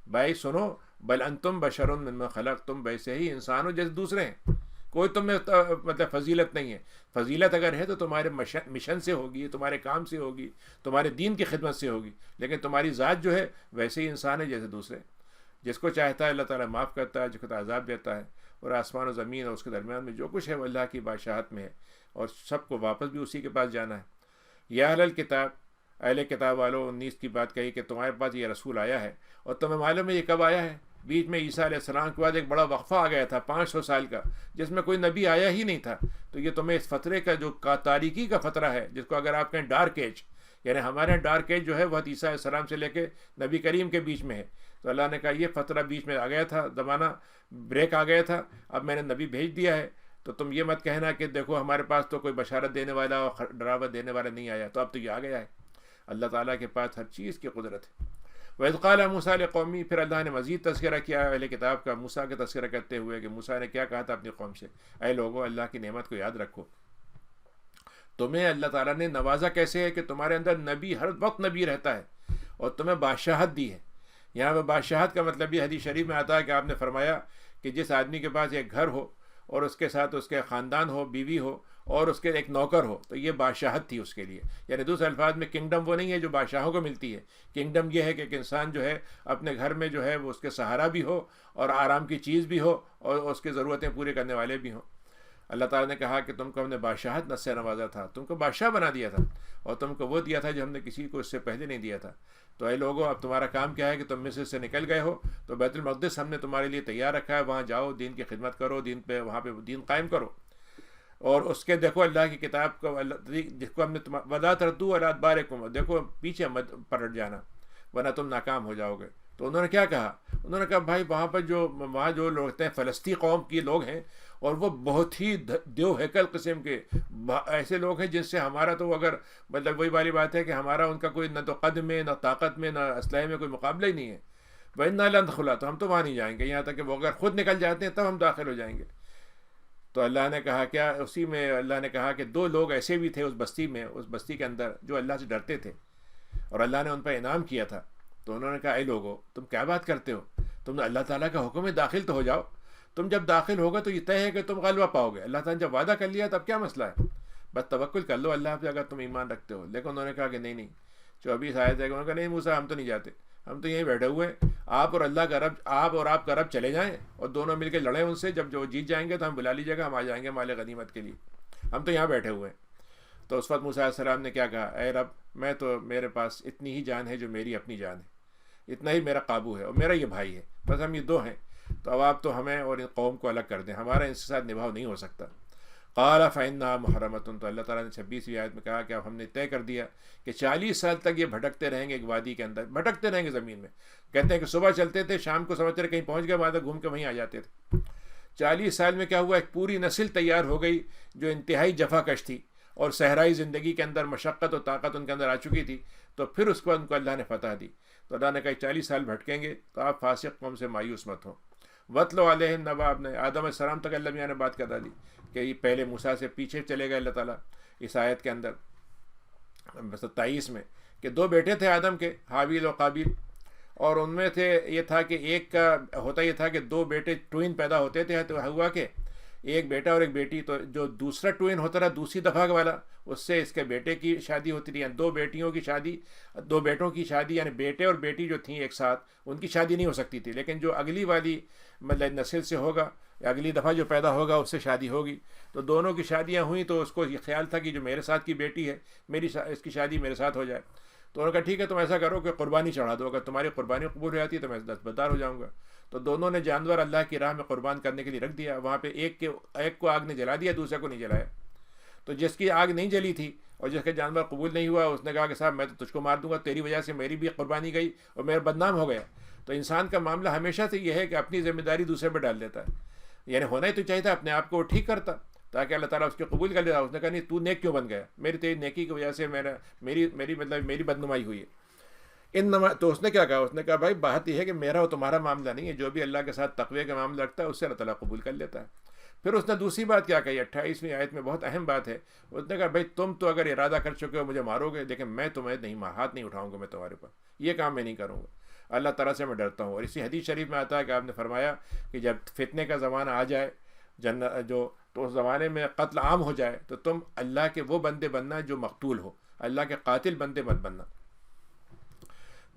بھائی سنو، بل انتم بشر مما خلق، تم ویسے ہی انسان ہو جیسے دوسرے ہیں، کوئی تم میں مطلب فضیلت نہیں ہے۔ فضیلت اگر ہے تو تمہارے مشن سے ہوگی، تمہارے کام سے ہوگی، تمہارے دین کی خدمت سے ہوگی، لیکن تمہاری ذات جو ہے ویسے ہی انسان ہے جیسے دوسرے۔ جس کو چاہتا ہے اللہ تعالیٰ معاف کرتا ہے، جس کو عذاب دیتا ہے، اور آسمان و زمین اور اس کے درمیان میں جو کچھ ہے وہ اللہ کی بادشاہت میں ہے، اور سب کو واپس بھی اسی کے پاس جانا ہے۔ یا اہل الکتاب، اہل کتاب والوں، 19 کی بات کہی کہ تمہارے پاس یہ رسول آیا ہے، اور تمہیں معلوم ہے یہ کب آیا ہے؟ بیچ میں عیسیٰ علیہ السلام کے بعد ایک بڑا وقفہ آ گیا تھا 500 سال کا، جس میں کوئی نبی آیا ہی نہیں تھا۔ تو یہ تمہیں اس فترے کا جو تاریکی کا فترہ ہے، جس کو اگر آپ کہیں ڈارک ایج، یعنی ہمارے ڈارک ایج جو ہے وہ عیسیٰ علیہ السلام سے لے کے نبی کریم کے بیچ میں ہے۔ تو اللہ نے کہا یہ فترہ بیچ میں آ گیا تھا، زمانہ بریک آ گیا تھا، اب میں نے نبی بھیج دیا ہے، تو تم یہ مت کہنا کہ دیکھو ہمارے پاس تو کوئی بشارت دینے والا اور ڈراوت دینے والا نہیں آیا، تو اب تو یہ آ گیا ہے۔ اللہ تعالیٰ کے پاس ہر چیز کی قدرت ہے۔ وَإِذْ قَالَ مُوسَىٰ لِقَوْمِهِ، پھر اللہ نے مزید تذکرہ کیا اہل کتاب کا موسیٰ کا تذکرہ کرتے ہوئے کہ موسیٰ نے کیا کہا تھا اپنی قوم سے، اے لوگو اللہ کی نعمت کو یاد رکھو، تمہیں اللہ تعالیٰ نے نوازا کیسے ہے کہ تمہارے اندر نبی ہر وقت نبی رہتا ہے، اور تمہیں بادشاہت دی ہے۔ یہاں پہ بادشاہت کا مطلب یہ حدیث شریف میں آتا ہے کہ آپ نے فرمایا کہ جس آدمی کے پاس ایک گھر ہو اور اس کے ساتھ اس کے خاندان ہو، بیوی ہو، اور اس کے ایک نوکر ہو، تو یہ بادشاہت تھی اس کے لیے. یعنی دوسرے الفاظ میں کنگڈم وہ نہیں ہے جو بادشاہوں کو ملتی ہے. کنگڈم یہ ہے کہ ایک انسان جو ہے اپنے گھر میں جو ہے وہ اس کے سہارا بھی ہو اور آرام کی چیز بھی ہو اور اس کی ضرورتیں پوری کرنے والے بھی ہوں. اللہ تعالیٰ نے کہا کہ تم کو ہم نے بادشاہت سے نوازا تھا، تم کو بادشاہ بنا دیا تھا، اور تم کو وہ دیا تھا جو ہم نے کسی کو اس سے پہلے نہیں دیا تھا. تو اے لوگوں، اب تمہارا کام کیا ہے کہ تم مصر سے نکل گئے ہو، تو بیت المقدس ہم نے تمہارے لیے تیار رکھا ہے، وہاں جاؤ، دین کی خدمت کرو، دین پہ وہاں پہ دین قائم کرو. اور اس کے دیکھو اللہ کی کتاب کو، جس کو ہم نے وَلَا تَرْدُوا عَلَىٰ أَدْبَارِكُمْ، دیکھو پیچھے مت پلٹ جانا ورنہ تم ناکام ہو جاؤ گے. تو انہوں نے کیا کہا؟ انہوں نے کہا بھائی وہاں جو لوگ ہوتے ہیں فلسطین قوم کے لوگ ہیں، اور وہ بہت ہی دیو ہیکل قسم کے ایسے لوگ ہیں جن سے ہمارا تو اگر مطلب وہی والی بات ہے کہ ہمارا ان کا کوئی نہ تو قد میں نہ طاقت میں نہ اسلحے میں کوئی مقابلہ ہی نہیں ہے. وَإِنَّا لَن نَدْخُلَهَا، تو ہم تو وہاں نہیں جائیں گے، یہاں تک کہ وہ اگر خود نکل جاتے ہیں تب ہم داخل ہو جائیں گے. تو اللہ نے کہا کیا، اسی میں اللہ نے کہا کہ 2 لوگ ایسے بھی تھے اس بستی کے اندر جو اللہ سے ڈرتے تھے اور اللہ نے ان پر انعام کیا تھا. تو انہوں نے کہا اے لوگو، تم کیا بات کرتے ہو؟ تم نے اللہ تعالیٰ کا حکم ہے داخل تو ہو جاؤ. تم جب داخل ہوگا تو یہ طے ہے کہ تم غلبہ پاؤ گے. اللہ تعالیٰ نے جب وعدہ کر لیا تب کیا مسئلہ ہے؟ بس توکل کر لو اللہ پہ اگر تم ایمان رکھتے ہو. لیکن انہوں نے کہا کہ نہیں 24 آیت ہے کہ انہوں نے کہا نہیں موسیٰ، ہم تو نہیں جاتے، ہم تو یہیں بیٹھے ہوئے ہیں. آپ اور آپ کا رب چلے جائیں اور دونوں مل کے لڑیں ان سے. جب جو جیت جائیں گے تو ہم بلا لیجیے گا، ہم آ جائیں گے مال غنیمت کے لیے. ہم تو یہاں بیٹھے ہوئے ہیں. تو اس وقت موسیٰ علیہ السلام نے کیا کہا؟ اے رب، میرے پاس اتنی ہی جان ہے جو میری اپنی جان ہے، اتنا ہی میرا قابو ہے، اور میرا یہ بھائی ہے، بس ہم یہ 2 ہیں. تو اب آپ تو ہمیں اور ان قوم کو الگ کر دیں، ہمارا ان کے ساتھ نبھاؤ نہیں ہو سکتا. قال فإنها محرمة، تو اللہ تعالیٰ نے 26ویں آیت میں کہا کہ اب ہم نے طے کر دیا کہ 40 سال تک یہ بھٹکتے رہیں گے ایک وادی کے اندر، بھٹکتے رہیں گے زمین میں. کہتے ہیں کہ صبح چلتے تھے، شام کو سمجھتے رہے کہیں پہنچ گئے، وہاں تک گھوم کے وہیں آ جاتے تھے. 40 سال میں کیا ہوا؟ ایک پوری نسل تیار ہو گئی جو انتہائی جفا کش تھی اور صحرائی زندگی کے اندر مشقت و طاقت ان کے اندر آ چکی تھی. تو پھر اس کو ان کو اللہ نے فتح دی. تو اللہ نے کہا 40 سال بھٹکیں گے تو آپ فاسق قوم سے مایوس مت ہو. وَاتْلُ عَلَيْهِمْ نَبَأَ ابْنَيْ آدم علیہ السلام تک اللہ میاں نے بات کرا دی کہ یہ پہلے موسیٰ سے پیچھے چلے گئے اللہ تعالیٰ اس آیت کے اندر 27 میں کہ 2 بیٹے تھے آدم کے، حابیل و قابیل. اور ان میں یہ تھا کہ ایک کا ہوتا یہ تھا کہ 2 بیٹے ٹوئن پیدا ہوتے تھے. تو ہوا کہ ایک بیٹا اور ایک بیٹی. تو جو دوسرا ٹوئن ہوتا رہا دوسری دفعہ والا، اس سے اس کے بیٹے کی شادی ہوتی رہی. یعنی 2 بیٹیوں کی شادی، 2 بیٹوں کی شادی، یعنی بیٹے اور بیٹی جو تھیں ایک ساتھ، ان کی شادی نہیں ہو سکتی تھی. لیکن جو اگلی والی مطلب نسل سے ہوگا یا اگلی دفعہ جو پیدا ہوگا اس سے شادی ہوگی. تو دونوں کی شادیاں ہوئیں. تو اس کو یہ خیال تھا کہ جو میرے ساتھ کی بیٹی ہے اس کی شادی میرے ساتھ ہو جائے. تو انہوں نے کہا ٹھیک ہے، تم ایسا کرو کہ قربانی چڑھا دو، اگر تمہاری قربانی قبول ہو جاتی ہے تو میں دستبردار ہو جاؤں گا. تو دونوں نے جانور اللہ کی راہ میں قربان کرنے کے لیے رکھ دیا. وہاں پہ ایک کو آگ نے جلا دیا، دوسرے کو نہیں جلایا. تو جس کی آگ نہیں جلی تھی اور جس کا جانور قبول نہیں ہوا، اس نے کہا کہ صاحب میں تو تجھ کو مار دوں گا، تیری وجہ سے میری بھی قربانی گئی اور میرا بدنام ہو گیا. تو انسان کا معاملہ ہمیشہ سے یہ ہے کہ اپنی ذمہ داری دوسرے پہ ڈال دیتا ہے. یعنی ہونا ہی تو چاہیے تھا اپنے آپ کو ٹھیک کرتا تاکہ اللہ تعالیٰ اس کے قبول کر لیتا. اس نے کہا نہیں، تو نیک کیوں بن گیا؟ تیری نیکی کی وجہ سے میری بدنمائی ہوئی ہے. تو اس نے کیا کہا؟ اس نے کہا بھائی بات یہ ہے کہ میرا اور تمہارا معاملہ نہیں ہے، جو بھی اللہ کے ساتھ تقوی کا معاملہ رکھتا ہے اس سے اللہ تعالیٰ قبول کر لیتا ہے. پھر اس نے دوسری بات کیا کہی 28ویں آیت میں، بہت اہم بات ہے. اس نے کہا بھائی تم تو اگر ارادہ کر چکے ہو مجھے مارو گے، لیکن میں تمہیں ہاتھ نہیں اٹھاؤں گا، میں تمہارے اوپر یہ کام میں نہیں کروں گا. اللہ تعالیٰ سے میں ڈرتا ہوں. اور اسی حدیث شریف میں آتا ہے کہ آپ نے فرمایا کہ جب فتنے کا زمانہ آ جائے تو اس زمانے میں قتل عام ہو جائے تو تم اللہ کے وہ بندے بننا جو مقتول ہو، اللہ کے قاتل بندے مت بننا.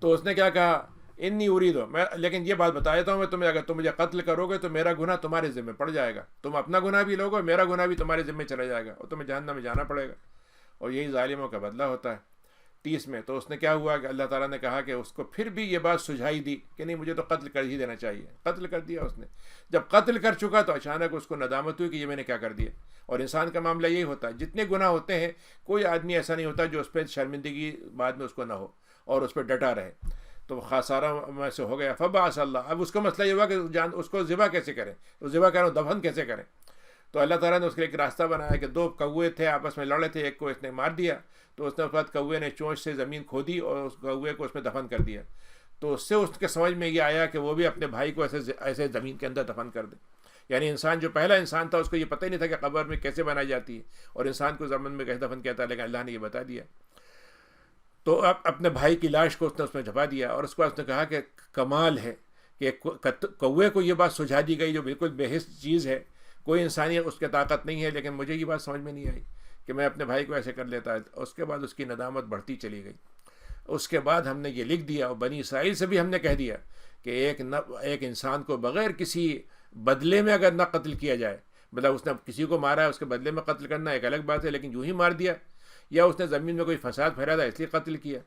تو اس نے کیا کہا؟ انی اریدو، میں لیکن یہ بات بتا دیتا ہوں میں تمہیں، اگر تم مجھے قتل کرو گے تو میرا گناہ تمہارے ذمہ پڑ جائے گا. تم اپنا گناہ بھی لوگے، میرا گناہ بھی تمہارے ذمہ چلا جائے گا اور تمہیں جہنم میں جانا پڑے گا. اور یہی ظالموں کا بدلہ ہوتا ہے. 30 میں تو اس نے کیا ہوا کہ اللہ تعالیٰ نے کہا کہ اس کو پھر بھی یہ بات سجھائی دی کہ نہیں مجھے تو قتل کر ہی دینا چاہیے. قتل کر دیا اس نے. جب قتل کر چکا تو اچانک اس کو ندامت ہوئی کہ یہ میں نے کیا کر دیا. اور انسان کا معاملہ یہی ہوتا ہے، جتنے گناہ ہوتے ہیں کوئی آدمی ایسا نہیں ہوتا جو اس پہ شرمندگی بعد میں اس کو نہ ہو اور اس پہ ڈٹا رہے. تو خسارہ میں سے ہو گیا. فبعث اللہ، اب اس کا مسئلہ یہ ہوا کہ اس کو ذبح کیسے کریں، ذبح کریں دفن کیسے کریں. تو اللہ تعالیٰ نے اس کے لیے ایک راستہ بنایا کہ 2 کوے تھے آپس میں لڑے تھے، ایک کو اس نے مار دیا. تو اس نے اس بعد کوے نے چونچ سے زمین کھودی اور اس کوے کو اس میں دفن کر دیا. تو اس سے اس کے سمجھ میں یہ آیا کہ وہ بھی اپنے بھائی کو ایسے زمین کے اندر دفن کر دے. یعنی انسان جو پہلا انسان تھا اس کو یہ پتہ ہی نہیں تھا کہ قبر میں کیسے بنائی جاتی ہے اور انسان کو زمین میں کیسے دفن کیا تھا، لیکن اللہ نے یہ بتا دیا. تو اب اپنے بھائی کی لاش کو اس میں جھپا دیا. اور اس کو اس نے کہا کہ کمال ہے کہ کوے کو یہ بات سجھا دی گئی جو بالکل بے حس چیز ہے، کوئی انسانی اس کی طاقت نہیں ہے، لیکن مجھے یہ بات سمجھ میں نہیں آئی کہ میں اپنے بھائی کو ایسے کر لیتا ہے. اس کے بعد اس کی ندامت بڑھتی چلی گئی. اس کے بعد ہم نے یہ لکھ دیا اور بنی اسرائیل سے بھی ہم نے کہہ دیا کہ ایک انسان کو بغیر کسی بدلے میں اگر نہ قتل کیا جائے، مطلب اس نے کسی کو مارا ہے اس کے بدلے میں قتل کرنا ایک الگ بات ہے، لیکن یوں ہی مار دیا یا اس نے زمین میں کوئی فساد پھیلا تھا اس لیے قتل کیا،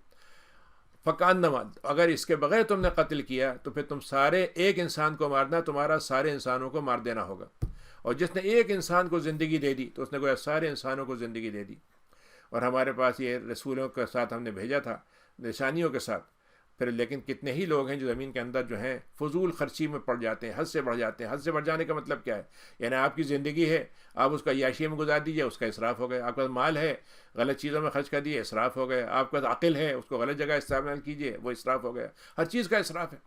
فکانما، اگر اس کے بغیر تم نے قتل کیا تو پھر تم سارے ایک انسان کو مارنا تمہارا سارے انسانوں کو مار دینا ہوگا. اور جس نے ایک انسان کو زندگی دے دی تو اس نے گویا سارے انسانوں کو زندگی دے دی. اور ہمارے پاس یہ رسولوں کے ساتھ ہم نے بھیجا تھا نشانیوں کے ساتھ. پھر لیکن کتنے ہی لوگ ہیں جو زمین کے اندر جو ہیں فضول خرچی میں پڑ جاتے ہیں، حد سے بڑھ جاتے ہیں. حد سے بڑھ جانے کا مطلب کیا ہے؟ یعنی آپ کی زندگی ہے، آپ اس کا عیاشی میں گزار دیجیے، اس کا اسراف ہو گیا. آپ کا مال ہے، غلط چیزوں میں خرچ کر دیے، اسراف ہو گیا. آپ کا عقل ہے، اس کو غلط جگہ استعمال کیجیے، وہ اسراف ہو گیا. ہر چیز کا اسراف ہے.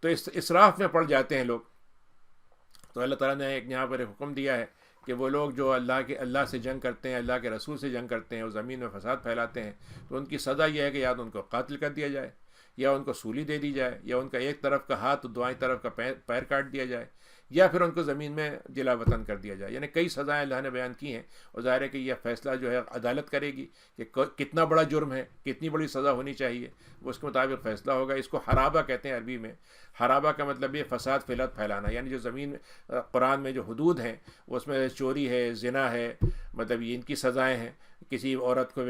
تو اس اسراف میں پڑ جاتے ہیں لوگ. تو اللہ تعالیٰ نے یہاں پر ایک حکم دیا ہے کہ وہ لوگ جو اللہ سے جنگ کرتے ہیں، اللہ کے رسول سے جنگ کرتے ہیں اور زمین میں فساد پھیلاتے ہیں، تو ان کی سزا یہ ہے کہ یا تو ان کو قتل کر دیا جائے، یا ان کو سولی دے دی جائے، یا ان کا ایک طرف کا ہاتھ دوائیں طرف کا پیر کاٹ دیا جائے، یا پھر ان کو زمین میں جلا وطن کر دیا جائے. یعنی کئی سزائیں اللہ نے بیان کی ہیں. اور ظاہر ہے کہ یہ فیصلہ جو ہے عدالت کرے گی کہ کتنا بڑا جرم ہے، کتنی بڑی سزا ہونی چاہیے، وہ اس کے مطابق فیصلہ ہوگا. اس کو حرابہ کہتے ہیں عربی میں. حرابہ کا مطلب یہ فساد پھیلانا، یعنی جو زمین قرآن میں جو حدود ہیں اس میں چوری ہے، زنا ہے، مطلب یہ ان کی سزائیں ہیں. کسی عورت کو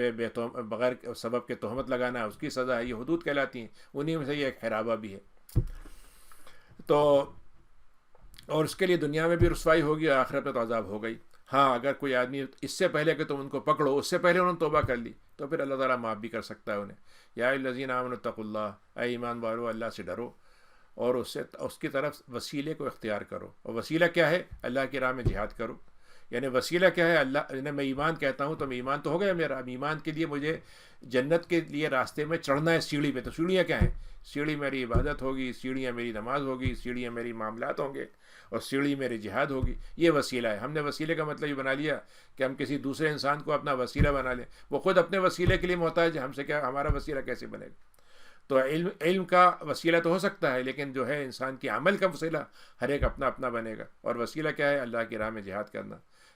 بغیر سبب کے تہمت لگانا ہے، اس کی سزا ہے. یہ حدود کہلاتی ہیں. انہی میں سے یہ ایک حرابہ بھی ہے. تو اور اس کے لیے دنیا میں بھی رسوائی ہوگی اور آخرت میں تو عذاب ہو گئی. ہاں اگر کوئی آدمی اس سے پہلے کہ تم ان کو پکڑو، اس سے پہلے انہوں نے توبہ کر لی تو پھر اللہ تعالیٰ معاف بھی کر سکتا ہے انہیں. یا الذین آمنوا اتقوا اللہ، اے ایمان والو اللہ سے ڈرو اور اس کی طرف وسیلے کو اختیار کرو. اور وسیلہ کیا ہے؟ اللہ کی راہ میں جہاد کرو. یعنی وسیلہ کیا ہے؟ اللہ، یعنی میں ایمان کہتا ہوں تو میں ایمان تو ہو گیا میرا. اب ایمان کے لیے مجھے جنت کے لیے راستے میں چڑھنا ہے سیڑھی پہ. تو سیڑھیاں کیا ہیں؟ سیڑھی میری عبادت ہوگی، سیڑھیاں میری نماز ہوگی، سیڑھیاں میری معاملات ہوں گے، اور سیڑھی میری جہاد ہوگی. یہ وسیلہ ہے. ہم نے وسیلے کا مطلب یہ بنا لیا کہ ہم کسی دوسرے انسان کو اپنا وسیلہ بنا لیں. وہ خود اپنے وسیلے کے لیے محتاج ہے، ہم سے کیا ہمارا وسیلہ کیسے بنے گا؟ تو علم کا وسیلہ تو ہو سکتا ہے، لیکن جو ہے انسان کے عمل کا وسیلہ ہر ایک اپنا اپنا بنے گا. اور وسیلہ کیا ہے؟ اللہ کی راہ میں جہاد کرنا.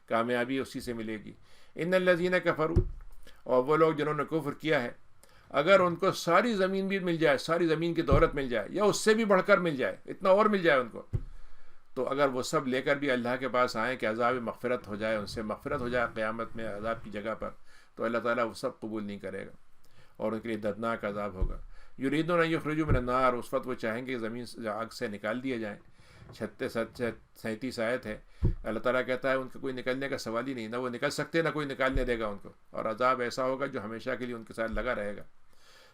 کامیابی اسی سے ملے گی. ان الذین کفروا، اور وہ لوگ جنہوں نے کفر کیا ہے، اگر ان کو ساری زمین بھی مل جائے، ساری زمین کی دولت مل جائے، یا اس سے بھی بڑھ کر مل جائے، اتنا اور مل جائے ان کو، تو اگر وہ سب لے کر بھی اللہ کے پاس آئیں کہ عذاب مغفرت ہو جائے، ان سے مغفرت ہو جائے قیامت میں عذاب کی جگہ پر، تو اللہ تعالیٰ وہ سب قبول نہیں کرے گا اور ان کے لیے دردناک عذاب ہوگا. یریدون ان یخرجوا من النار، اس وقت وہ چاہیں گے کہ زمین سے آگ سے نکال دیے جائیں. 37 آیت ہے. اللہ تعالیٰ کہتا ہے ان کا کوئی نکلنے کا سوال ہی نہیں، نہ وہ نکل سکتے نہ کوئی نکالنے دے گا ان کو، اور عذاب ایسا ہوگا جو ہمیشہ کے لیے ان کے ساتھ لگا رہے گا.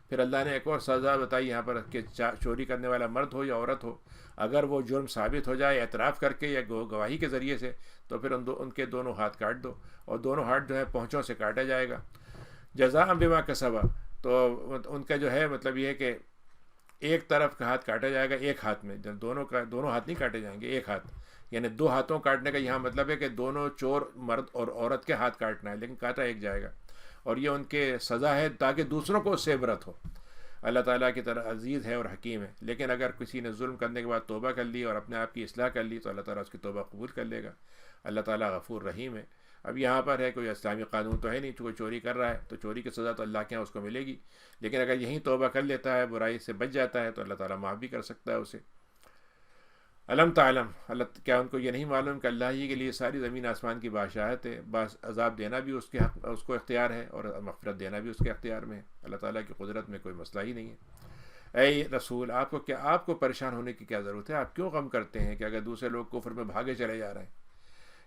پھر اللہ نے ایک اور سزا بتائی یہاں پر کہ چوری کرنے والا مرد ہو یا عورت ہو، اگر وہ جرم ثابت ہو جائے اعتراف کر کے یا گواہی کے ذریعے سے، تو پھر ان کے دونوں ہاتھ کاٹ دو، اور دونوں ہاتھ جو ہے پونچھوں سے کاٹا جائے گا. جزاء بما کسبا، تو ان کا جو ہے مطلب یہ ہے کہ ایک طرف کا ہاتھ کاٹا جائے گا ایک ہاتھ میں، دونوں ہاتھ نہیں کاٹے جائیں گے، ایک ہاتھ. یعنی 2 ہاتھوں کاٹنے کا یہاں مطلب ہے کہ دونوں چور مرد اور عورت کے ہاتھ کاٹنا ہے، لیکن کاٹا ایک جائے گا. اور یہ ان کے سزا ہے تاکہ دوسروں کو اس سے عبرت ہو. اللہ تعالیٰ کی طرح عزیز ہے اور حکیم ہے. لیکن اگر کسی نے ظلم کرنے کے بعد توبہ کر لی اور اپنے آپ کی اصلاح کر لی تو اللہ تعالیٰ اس کی توبہ قبول کر لے گا. اللہ تعالیٰ غفور رحیم ہے. اب یہاں پر ہے کوئی اسلامی قانون تو ہے نہیں، کوئی چوری کر رہا ہے تو چوری کی سزا تو اللہ کے یہاں اس کو ملے گی، لیکن اگر یہیں توبہ کر لیتا ہے، برائی سے بچ جاتا ہے، تو اللہ تعالیٰ معاف بھی کر سکتا ہے اسے. علم تعلم، کیا ان کو یہ نہیں معلوم کہ اللہ ہی کے لیے ساری زمین آسمان کی بادشاہت ہے، بس عذاب دینا بھی اس کو اختیار ہے اور مغفرت دینا بھی اس کے اختیار میں ہے. اللہ تعالیٰ کی قدرت میں کوئی مسئلہ ہی نہیں ہے. اے رسول، آپ کو پریشان ہونے کی کیا ضرورت ہے؟ آپ کیوں غم کرتے ہیں کہ اگر دوسرے لوگ کفر میں بھاگے چلے جا رہے ہیں؟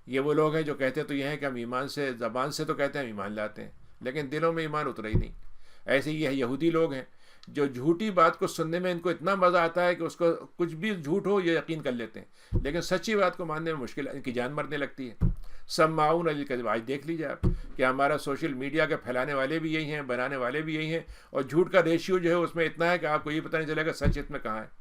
یہ وہ لوگ ہیں جو کہتے تو یہ ہیں کہ ہم ایمان سے، زبان سے تو کہتے ہیں ہم ایمان لاتے ہیں، لیکن دلوں میں ایمان اترا ہی نہیں. ایسے ہی یہ یہودی لوگ ہیں جو جھوٹی بات کو سننے میں ان کو اتنا مزہ آتا ہے کہ اس کو کچھ بھی جھوٹ ہو یہ یقین کر لیتے ہیں، لیکن سچی بات کو ماننے میں مشکل، ان کی جان مرنے لگتی ہے. سماعون للکذب، آج دیکھ لیجیے آپ کہ ہمارا سوشل میڈیا کے پھیلانے والے بھی یہی ہیں، بنانے والے بھی یہی ہیں، اور جھوٹ کا ریشیو جو ہے اس میں اتنا ہے کہ آپ کو یہ پتہ نہیں چلے گا سچ اس میں کہاں ہے.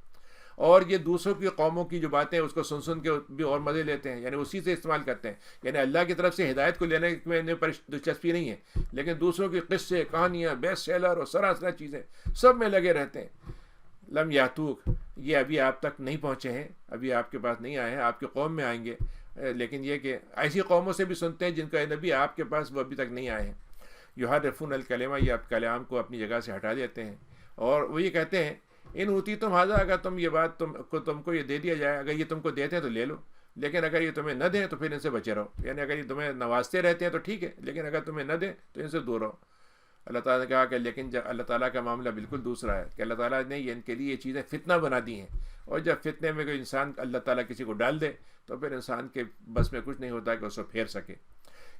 اور یہ دوسروں کی قوموں کی جو باتیں اس کو سن کے بھی اور مزے لیتے ہیں، یعنی اسی سے استعمال کرتے ہیں. یعنی اللہ کی طرف سے ہدایت کو لینے میں انہیں دلچسپی نہیں ہے، لیکن دوسروں کی قصے، کہانیاں، بیسٹ سیلر اور سراسر چیزیں سب میں لگے رہتے ہیں. لم یاتوک، یہ ابھی آپ تک نہیں پہنچے ہیں، ابھی آپ کے پاس نہیں آئے ہیں، آپ کی قوم میں آئیں گے، لیکن یہ کہ ایسی قوموں سے بھی سنتے ہیں جن کا نبی آپ کے پاس وہ ابھی تک نہیں آئے ہیں۔ یحرفون الکلمہ، یہ آپ کلام کو اپنی جگہ سے ہٹا دیتے ہیں، اور وہ یہ کہتے ہیں ان ہوتی تم حاضہ، اگر تم یہ بات تم کو یہ دے دیا جائے، اگر یہ تم کو دیتے ہیں تو لے لو، لیکن اگر یہ تمہیں نہ دیں تو پھر ان سے بچے رہو، یعنی اگر یہ تمہیں نوازتے رہتے ہیں تو ٹھیک ہے، لیکن اگر تمہیں نہ دیں تو ان سے دور رہو۔ اللہ تعالیٰ نے کہا کہ لیکن جب اللہ تعالیٰ کا معاملہ بالکل دوسرا ہے کہ اللہ تعالیٰ نے ان کے لیے یہ چیزیں فتنہ بنا دی ہیں، اور جب فتنے میں کوئی انسان اللہ تعالیٰ کسی کو ڈال دے تو پھر انسان کے بس میں کچھ نہیں ہوتا کہ اس کو پھیر سکے۔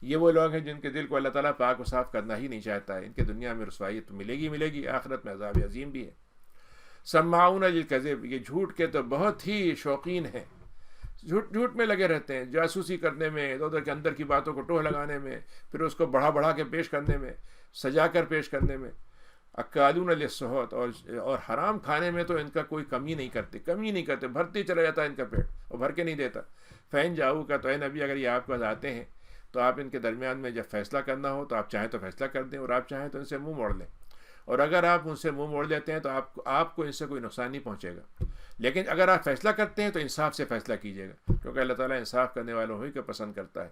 یہ وہ لوگ ہیں جن کے دل کو اللہ تعالیٰ پاک و صاف کرنا ہی نہیں چاہتا ہے، ان کے دنیا میں رسوائی تو ملے گی، آخرت میں عذاب عظیم بھی ہے۔ سماعون للکذب، یہ جھوٹ کے تو بہت ہی شوقین ہیں، جھوٹ میں لگے رہتے ہیں، جاسوسی کرنے میں، ادھر کے اندر کی باتوں کو ٹوہ لگانے میں، پھر اس کو بڑھا کے پیش کرنے میں، سجا کر پیش کرنے میں۔ اکالون للسحت، اور حرام کھانے میں تو ان کا کوئی کمی نہیں کرتے، بھرتے چلا جاتا ہے ان کا پیٹ، اور بھر کے نہیں دیتا۔ فین جاؤ کا تو اے نبی اگر یہ آپ کے پاس آتے ہیں تو آپ ان کے درمیان میں جب فیصلہ کرنا ہو تو آپ چاہیں تو فیصلہ کر دیں، اور آپ چاہیں تو ان سے منہ موڑ لیں، اور اگر آپ ان سے منہ موڑ لیتے ہیں تو آپ کو ان سے کوئی نقصان نہیں پہنچے گا، لیکن اگر آپ فیصلہ کرتے ہیں تو انصاف سے فیصلہ کیجیے گا، کیونکہ اللہ تعالیٰ انصاف کرنے والوں ہی کو پسند کرتا ہے۔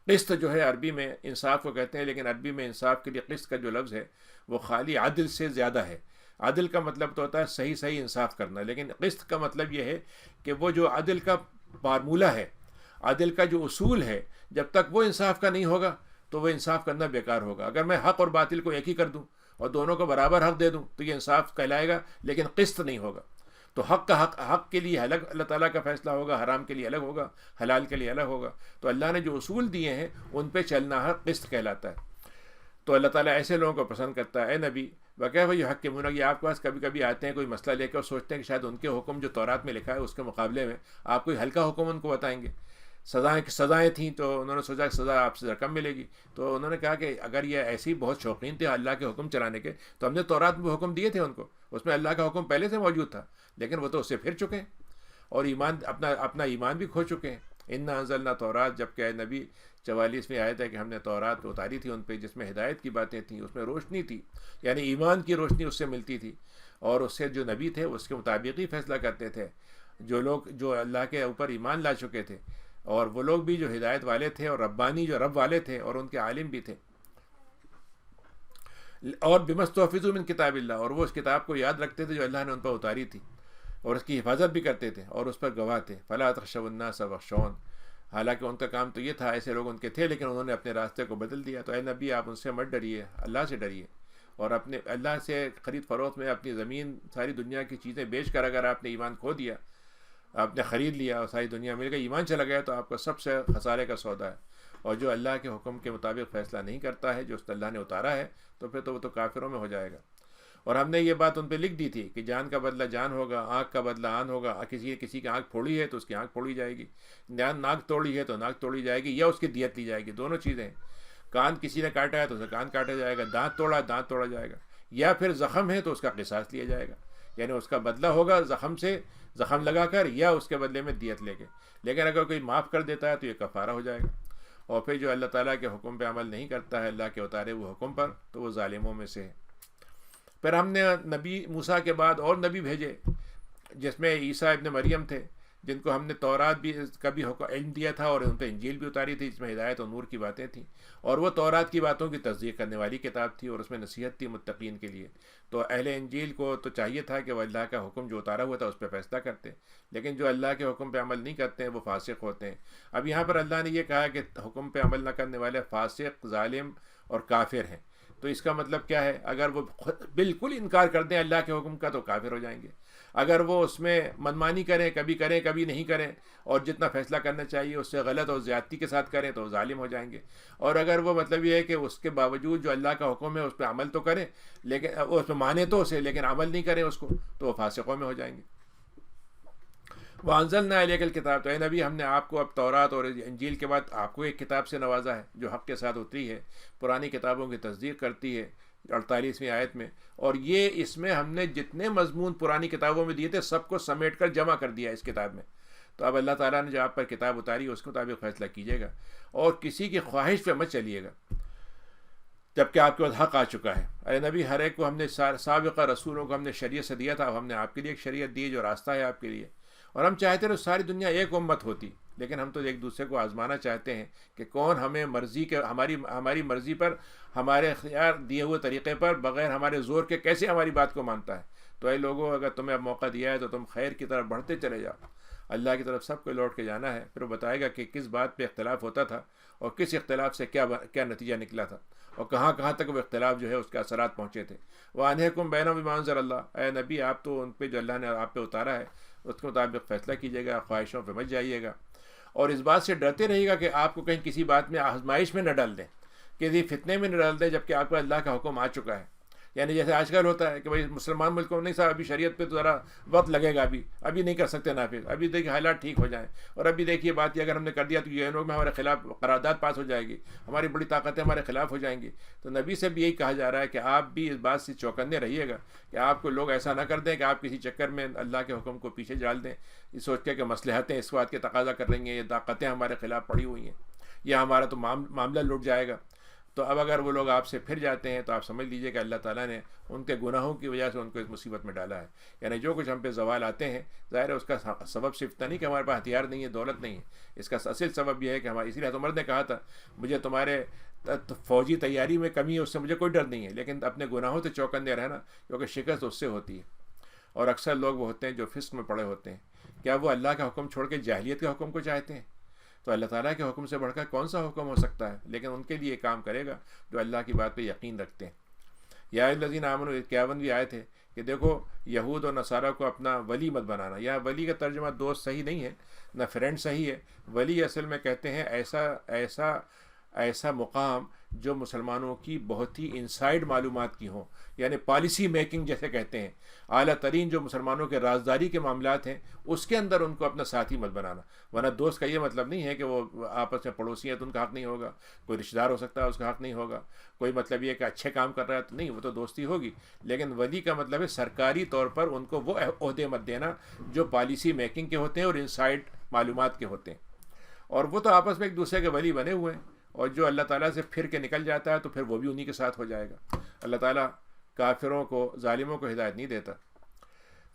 قسط جو ہے عربی میں انصاف کو کہتے ہیں، لیکن عربی میں انصاف کے لیے قسط کا جو لفظ ہے وہ خالی عدل سے زیادہ ہے۔ عدل کا مطلب تو ہوتا ہے صحیح انصاف کرنا، لیکن قسط کا مطلب یہ ہے کہ وہ جو عدل کا فارمولہ ہے، عدل کا جو اصول ہے، جب تک وہ انصاف کا نہیں ہوگا تو وہ انصاف کرنا بیکار ہوگا۔ اگر میں حق اور باطل کو ایک ہی کر دوں اور دونوں کو برابر حق دے دوں تو یہ انصاف کہلائے گا، لیکن قسط نہیں ہوگا۔ تو حق کے لیے الگ اللہ تعالیٰ کا فیصلہ ہوگا، حرام کے لیے الگ ہوگا، حلال کے لیے الگ ہوگا۔ تو اللہ نے جو اصول دیے ہیں ان پہ چلنا حق قسط کہلاتا ہے۔ تو اللہ تعالیٰ ایسے لوگوں کو پسند کرتا ہے۔ اے نبی واقعہ بھائی حق کے منع، یہ آپ کے پاس کبھی کبھی آتے ہیں کوئی مسئلہ لے کے اور سوچتے ہیں کہ شاید ان کے حکم جو تورات میں لکھا ہے اس کے مقابلے میں آپ کوئی ہلکا حکم ان کو بتائیں گے۔ سزائیں تھیں تو انہوں نے سوچا کہ سزا آپ سے کم ملے گی، تو انہوں نے کہا کہ اگر یہ ایسی بہت شوقین تھے اللہ کے حکم چلانے کے تو ہم نے تورات میں حکم دیے تھے ان کو، اس میں اللہ کا حکم پہلے سے موجود تھا، لیکن وہ تو اس سے پھر چکے ہیں اور اپنا ایمان بھی کھو چکے ہیں۔ انا انزلنا تورات، جبکہ نبی 44ویں آیت ہے کہ ہم نے تورات اتاری تھی ان پہ، جس میں ہدایت کی باتیں تھیں، اس میں روشنی تھی، یعنی ایمان کی روشنی اس سے ملتی تھی، اور اس سے جو نبی تھے اس کے مطابق ہی فیصلہ کرتے تھے۔ جو لوگ جو اللہ کے اوپر ایمان لا چکے تھے، اور وہ لوگ بھی جو ہدایت والے تھے اور ربانی جو رب والے تھے اور ان کے عالم بھی تھے، اور بمستحفظوا من کتاب اللہ، اور وہ اس کتاب کو یاد رکھتے تھے جو اللہ نے ان پر اتاری تھی، اور اس کی حفاظت بھی کرتے تھے اور اس پر گواہ تھے۔ فلا تخشوا الناس واخشون، حالانکہ ان کا کام تو یہ تھا، ایسے لوگ ان کے تھے لیکن انہوں نے اپنے راستے کو بدل دیا۔ تو اے نبی آپ ان سے مت ڈریے، اللہ سے ڈریے، اور اپنے اللہ سے خرید فروخت میں اپنی زمین ساری دنیا کی چیزیں بیچ کر اگر آپ نے ایمان کھو دیا، آپ نے خرید لیا اور ساری دنیا مل گئی، ایمان چلا گیا، تو آپ کا سب سے خسارے کا سودا ہے۔ اور جو اللہ کے حکم کے مطابق فیصلہ نہیں کرتا ہے جو اللہ نے اتارا ہے تو پھر تو وہ تو کافروں میں ہو جائے گا۔ اور ہم نے یہ بات ان پہ لکھ دی تھی کہ جان کا بدلہ جان ہوگا، آنکھ کا بدلہ آن ہوگا، کسی کی آنکھ پھوڑی ہے تو اس کی آنکھ پھوڑی جائے گی، ناک توڑی ہے تو ناک توڑی جائے گی، یا اس کی دیت لی جائے گی، دونوں چیزیں ہیں۔ کان کسی نے کاٹا ہے تو اسے کان کاٹا جائے گا، دانت توڑا جائے گا، یا پھر زخم ہے تو اس کا قصاص لیا جائے گا، یعنی اس کا بدلہ ہوگا زخم لگا کر یا اس کے بدلے میں دیت لے کے۔ لیکن اگر کوئی معاف کر دیتا ہے تو یہ کفارہ ہو جائے گا۔ اور پھر جو اللہ تعالیٰ کے حکم پہ عمل نہیں کرتا ہے، اللہ کے اتارے وہ حکم پر، تو وہ ظالموں میں سے ہے۔ پھر ہم نے نبی موسیٰ کے بعد اور نبی بھیجے، جس میں عیسیٰ ابن مریم تھے، جن کو ہم نے تورات بھی کا بھی علم دیا تھا اور ان پہ انجیل بھی اتاری تھی، جس میں ہدایت اور نور کی باتیں تھیں، اور وہ تورات کی باتوں کی تصدیق کرنے والی کتاب تھی، اور اس میں نصیحت تھی متقین کے لیے۔ تو اہل انجیل کو تو چاہیے تھا کہ وہ اللہ کا حکم جو اتارا ہوا تھا اس پہ فیصلہ کرتے، لیکن جو اللہ کے حکم پہ عمل نہیں کرتے ہیں وہ فاسق ہوتے ہیں۔ اب یہاں پر اللہ نے یہ کہا کہ حکم پہ عمل نہ کرنے والے فاسق، ظالم اور کافر ہیں۔ تو اس کا مطلب کیا ہے؟ اگر وہ بالکل انکار کر دیں اللہ کے حکم کا تو کافر ہو جائیں گے، اگر وہ اس میں منمانی کریں کبھی نہیں کریں، اور جتنا فیصلہ کرنا چاہیے اس سے غلط اور زیادتی کے ساتھ کریں تو ظالم ہو جائیں گے، اور اگر وہ مطلب یہ ہے کہ اس کے باوجود جو اللہ کا حکم ہے اس پہ عمل تو کریں، لیکن اس پہ مانے تو اسے لیکن عمل نہیں کریں اس کو، تو وہ فاسقوں میں ہو جائیں گے۔ وَأَنزَلْنَا إِلَيْكَ الْكِتَابَ، تو اے نبی ہم نے آپ کو اب تورات اور انجیل کے بعد آپ کو ایک کتاب سے نوازا ہے جو حق کے ساتھ اتری ہے، پرانی کتابوں کی تصدیق کرتی ہے 48ویں آیت میں، اور یہ اس میں ہم نے جتنے مضمون پرانی کتابوں میں دیے تھے سب کو سمیٹ کر جمع کر دیا اس کتاب میں۔ تو اب اللہ تعالیٰ نے جو آپ پر کتاب اتاری اس کے مطابق فیصلہ کیجیے گا، اور کسی کی خواہش پہ مت چلیے گا۔ جبکہ آپ کے پاس حق آ چکا ہے۔ اے نبی، ہر ایک کو ہم نے سابقہ رسولوں کو ہم نے شریعت سے دیا تھا، اب ہم نے آپ کے لیے ایک شریعت دی جو راستہ ہے آپ کے لیے، اور ہم چاہتے ہیں ساری دنیا ایک امت ہوتی، لیکن ہم تو ایک دوسرے کو آزمانا چاہتے ہیں کہ کون ہمیں مرضی کے ہماری مرضی پر، ہمارے اختیار دیے ہوئے طریقے پر، بغیر ہمارے زور کے کیسے ہماری بات کو مانتا ہے۔ تو اے لوگوں، اگر تمہیں اب موقع دیا ہے تو تم خیر کی طرف بڑھتے چلے جاؤ، اللہ کی طرف سب کو لوٹ کے جانا ہے۔ پھر وہ بتائے گا کہ کس بات پہ اختلاف ہوتا تھا اور کس اختلاف سے کیا نتیجہ نکلا تھا، اور کہاں کہاں تک وہ اختلاف جو ہے اس کے اثرات پہنچے تھے۔ وَأَنْهِكُمْ بَيْنَهُمْ بِمَا أَنزَلَ اللَّهُ، اے نبی آپ تو ان پہ جو اللہ نے آپ پہ اتارا ہے اس کے مطابق فیصلہ کیجیے گا، خواہشوں پہ مت جائیے گا، اور اس بات سے ڈرتے رہیے گا کہ آپ کو کہیں کسی بات میں آزمائش میں نہ ڈال دیں، کسی فتنے میں نہ ڈال دیں، جبکہ آپ کو اللہ کا حکم آ چکا ہے۔ یعنی جیسے آج کل ہوتا ہے کہ بھائی مسلمان ملکوں میں نہیں صاحب ابھی شریعت پہ تو ذرا وقت لگے گا، ابھی نہیں کر سکتے نافذ، ابھی دیکھیے حالات ٹھیک ہو جائیں، اور ابھی دیکھیے بات یہ اگر ہم نے کر دیا تو یو این او میں ہمارے خلاف قرارداد پاس ہو جائے گی، ہماری بڑی طاقتیں ہمارے خلاف ہو جائیں گی۔ تو نبی سے بھی یہی کہا جا رہا ہے کہ آپ بھی اس بات سے چوکنے رہیے گا کہ آپ کو لوگ ایسا نہ کر دیں کہ آپ کسی چکر میں اللہ کے حکم کو پیچھے ڈال دیں، یہ سوچ کے کہ مصلحتیں اس بات کے تقاضا کر رہی ہیں، یہ طاقتیں ہمارے خلاف پڑی ہوئی ہیں، یا ہمارا تو معاملہ لٹ جائے گا۔ تو اب اگر وہ لوگ آپ سے پھر جاتے ہیں تو آپ سمجھ لیجئے کہ اللہ تعالیٰ نے ان کے گناہوں کی وجہ سے ان کو اس مصیبت میں ڈالا ہے۔ یعنی جو کچھ ہم پہ زوال آتے ہیں، ظاہر ہے اس کا سبب صرف نہیں کہ ہمارے پاس ہتھیار نہیں ہے، دولت نہیں ہے، اس کا اصل سبب یہ ہے کہ ہمارے، اسی لیے عمر نے کہا تھا مجھے تمہارے فوجی تیاری میں کمی ہے اس سے مجھے کوئی ڈر نہیں ہے، لیکن اپنے گناہوں سے چوکنے رہنا، کیونکہ شکست اس سے ہوتی ہے۔ اور اکثر لوگ وہ ہوتے ہیں جو فسق میں پڑے ہوتے ہیں، کیا وہ اللہ کا حکم چھوڑ کے جاہلیت کے حکم کو چاہتے ہیں؟ تو اللہ تعالیٰ کے حکم سے بڑھ کر کون سا حکم ہو سکتا ہے؟ لیکن ان کے لیے کام کرے گا جو اللہ کی بات پہ یقین رکھتے ہیں۔ یا الذین آمنوا 51 آئے تھے کہ دیکھو یہود اور نصارہ کو اپنا ولی مت بنانا۔ یا ولی کا ترجمہ دوست صحیح نہیں ہے، نہ فرینڈ صحیح ہے، ولی اصل میں کہتے ہیں ایسا مقام جو مسلمانوں کی بہت ہی انسائیڈ معلومات کی ہوں، یعنی پالیسی میکنگ جیسے کہتے ہیں، اعلیٰ ترین جو مسلمانوں کے رازداری کے معاملات ہیں اس کے اندر ان کو اپنا ساتھی مت بنانا۔ ورنہ دوست کا یہ مطلب نہیں ہے کہ وہ آپس میں پڑوسی ہیں تو ان کا حق نہیں ہوگا، کوئی رشتہ دار ہو سکتا ہے اس کا حق نہیں ہوگا، کوئی مطلب یہ کہ اچھے کام کر رہا ہے تو نہیں، وہ تو دوستی ہوگی۔ لیکن ولی کا مطلب ہے سرکاری طور پر ان کو وہ عہدے مت دینا جو پالیسی میکنگ کے ہوتے ہیں اور انسائیڈ معلومات کے ہوتے ہیں، اور وہ تو آپس میں ایک دوسرے کے ولی بنے ہوئے ہیں، اور جو اللہ تعالیٰ سے پھر کے نکل جاتا ہے تو پھر وہ بھی انہی کے ساتھ ہو جائے گا۔ اللہ تعالیٰ کافروں کو، ظالموں کو ہدایت نہیں دیتا۔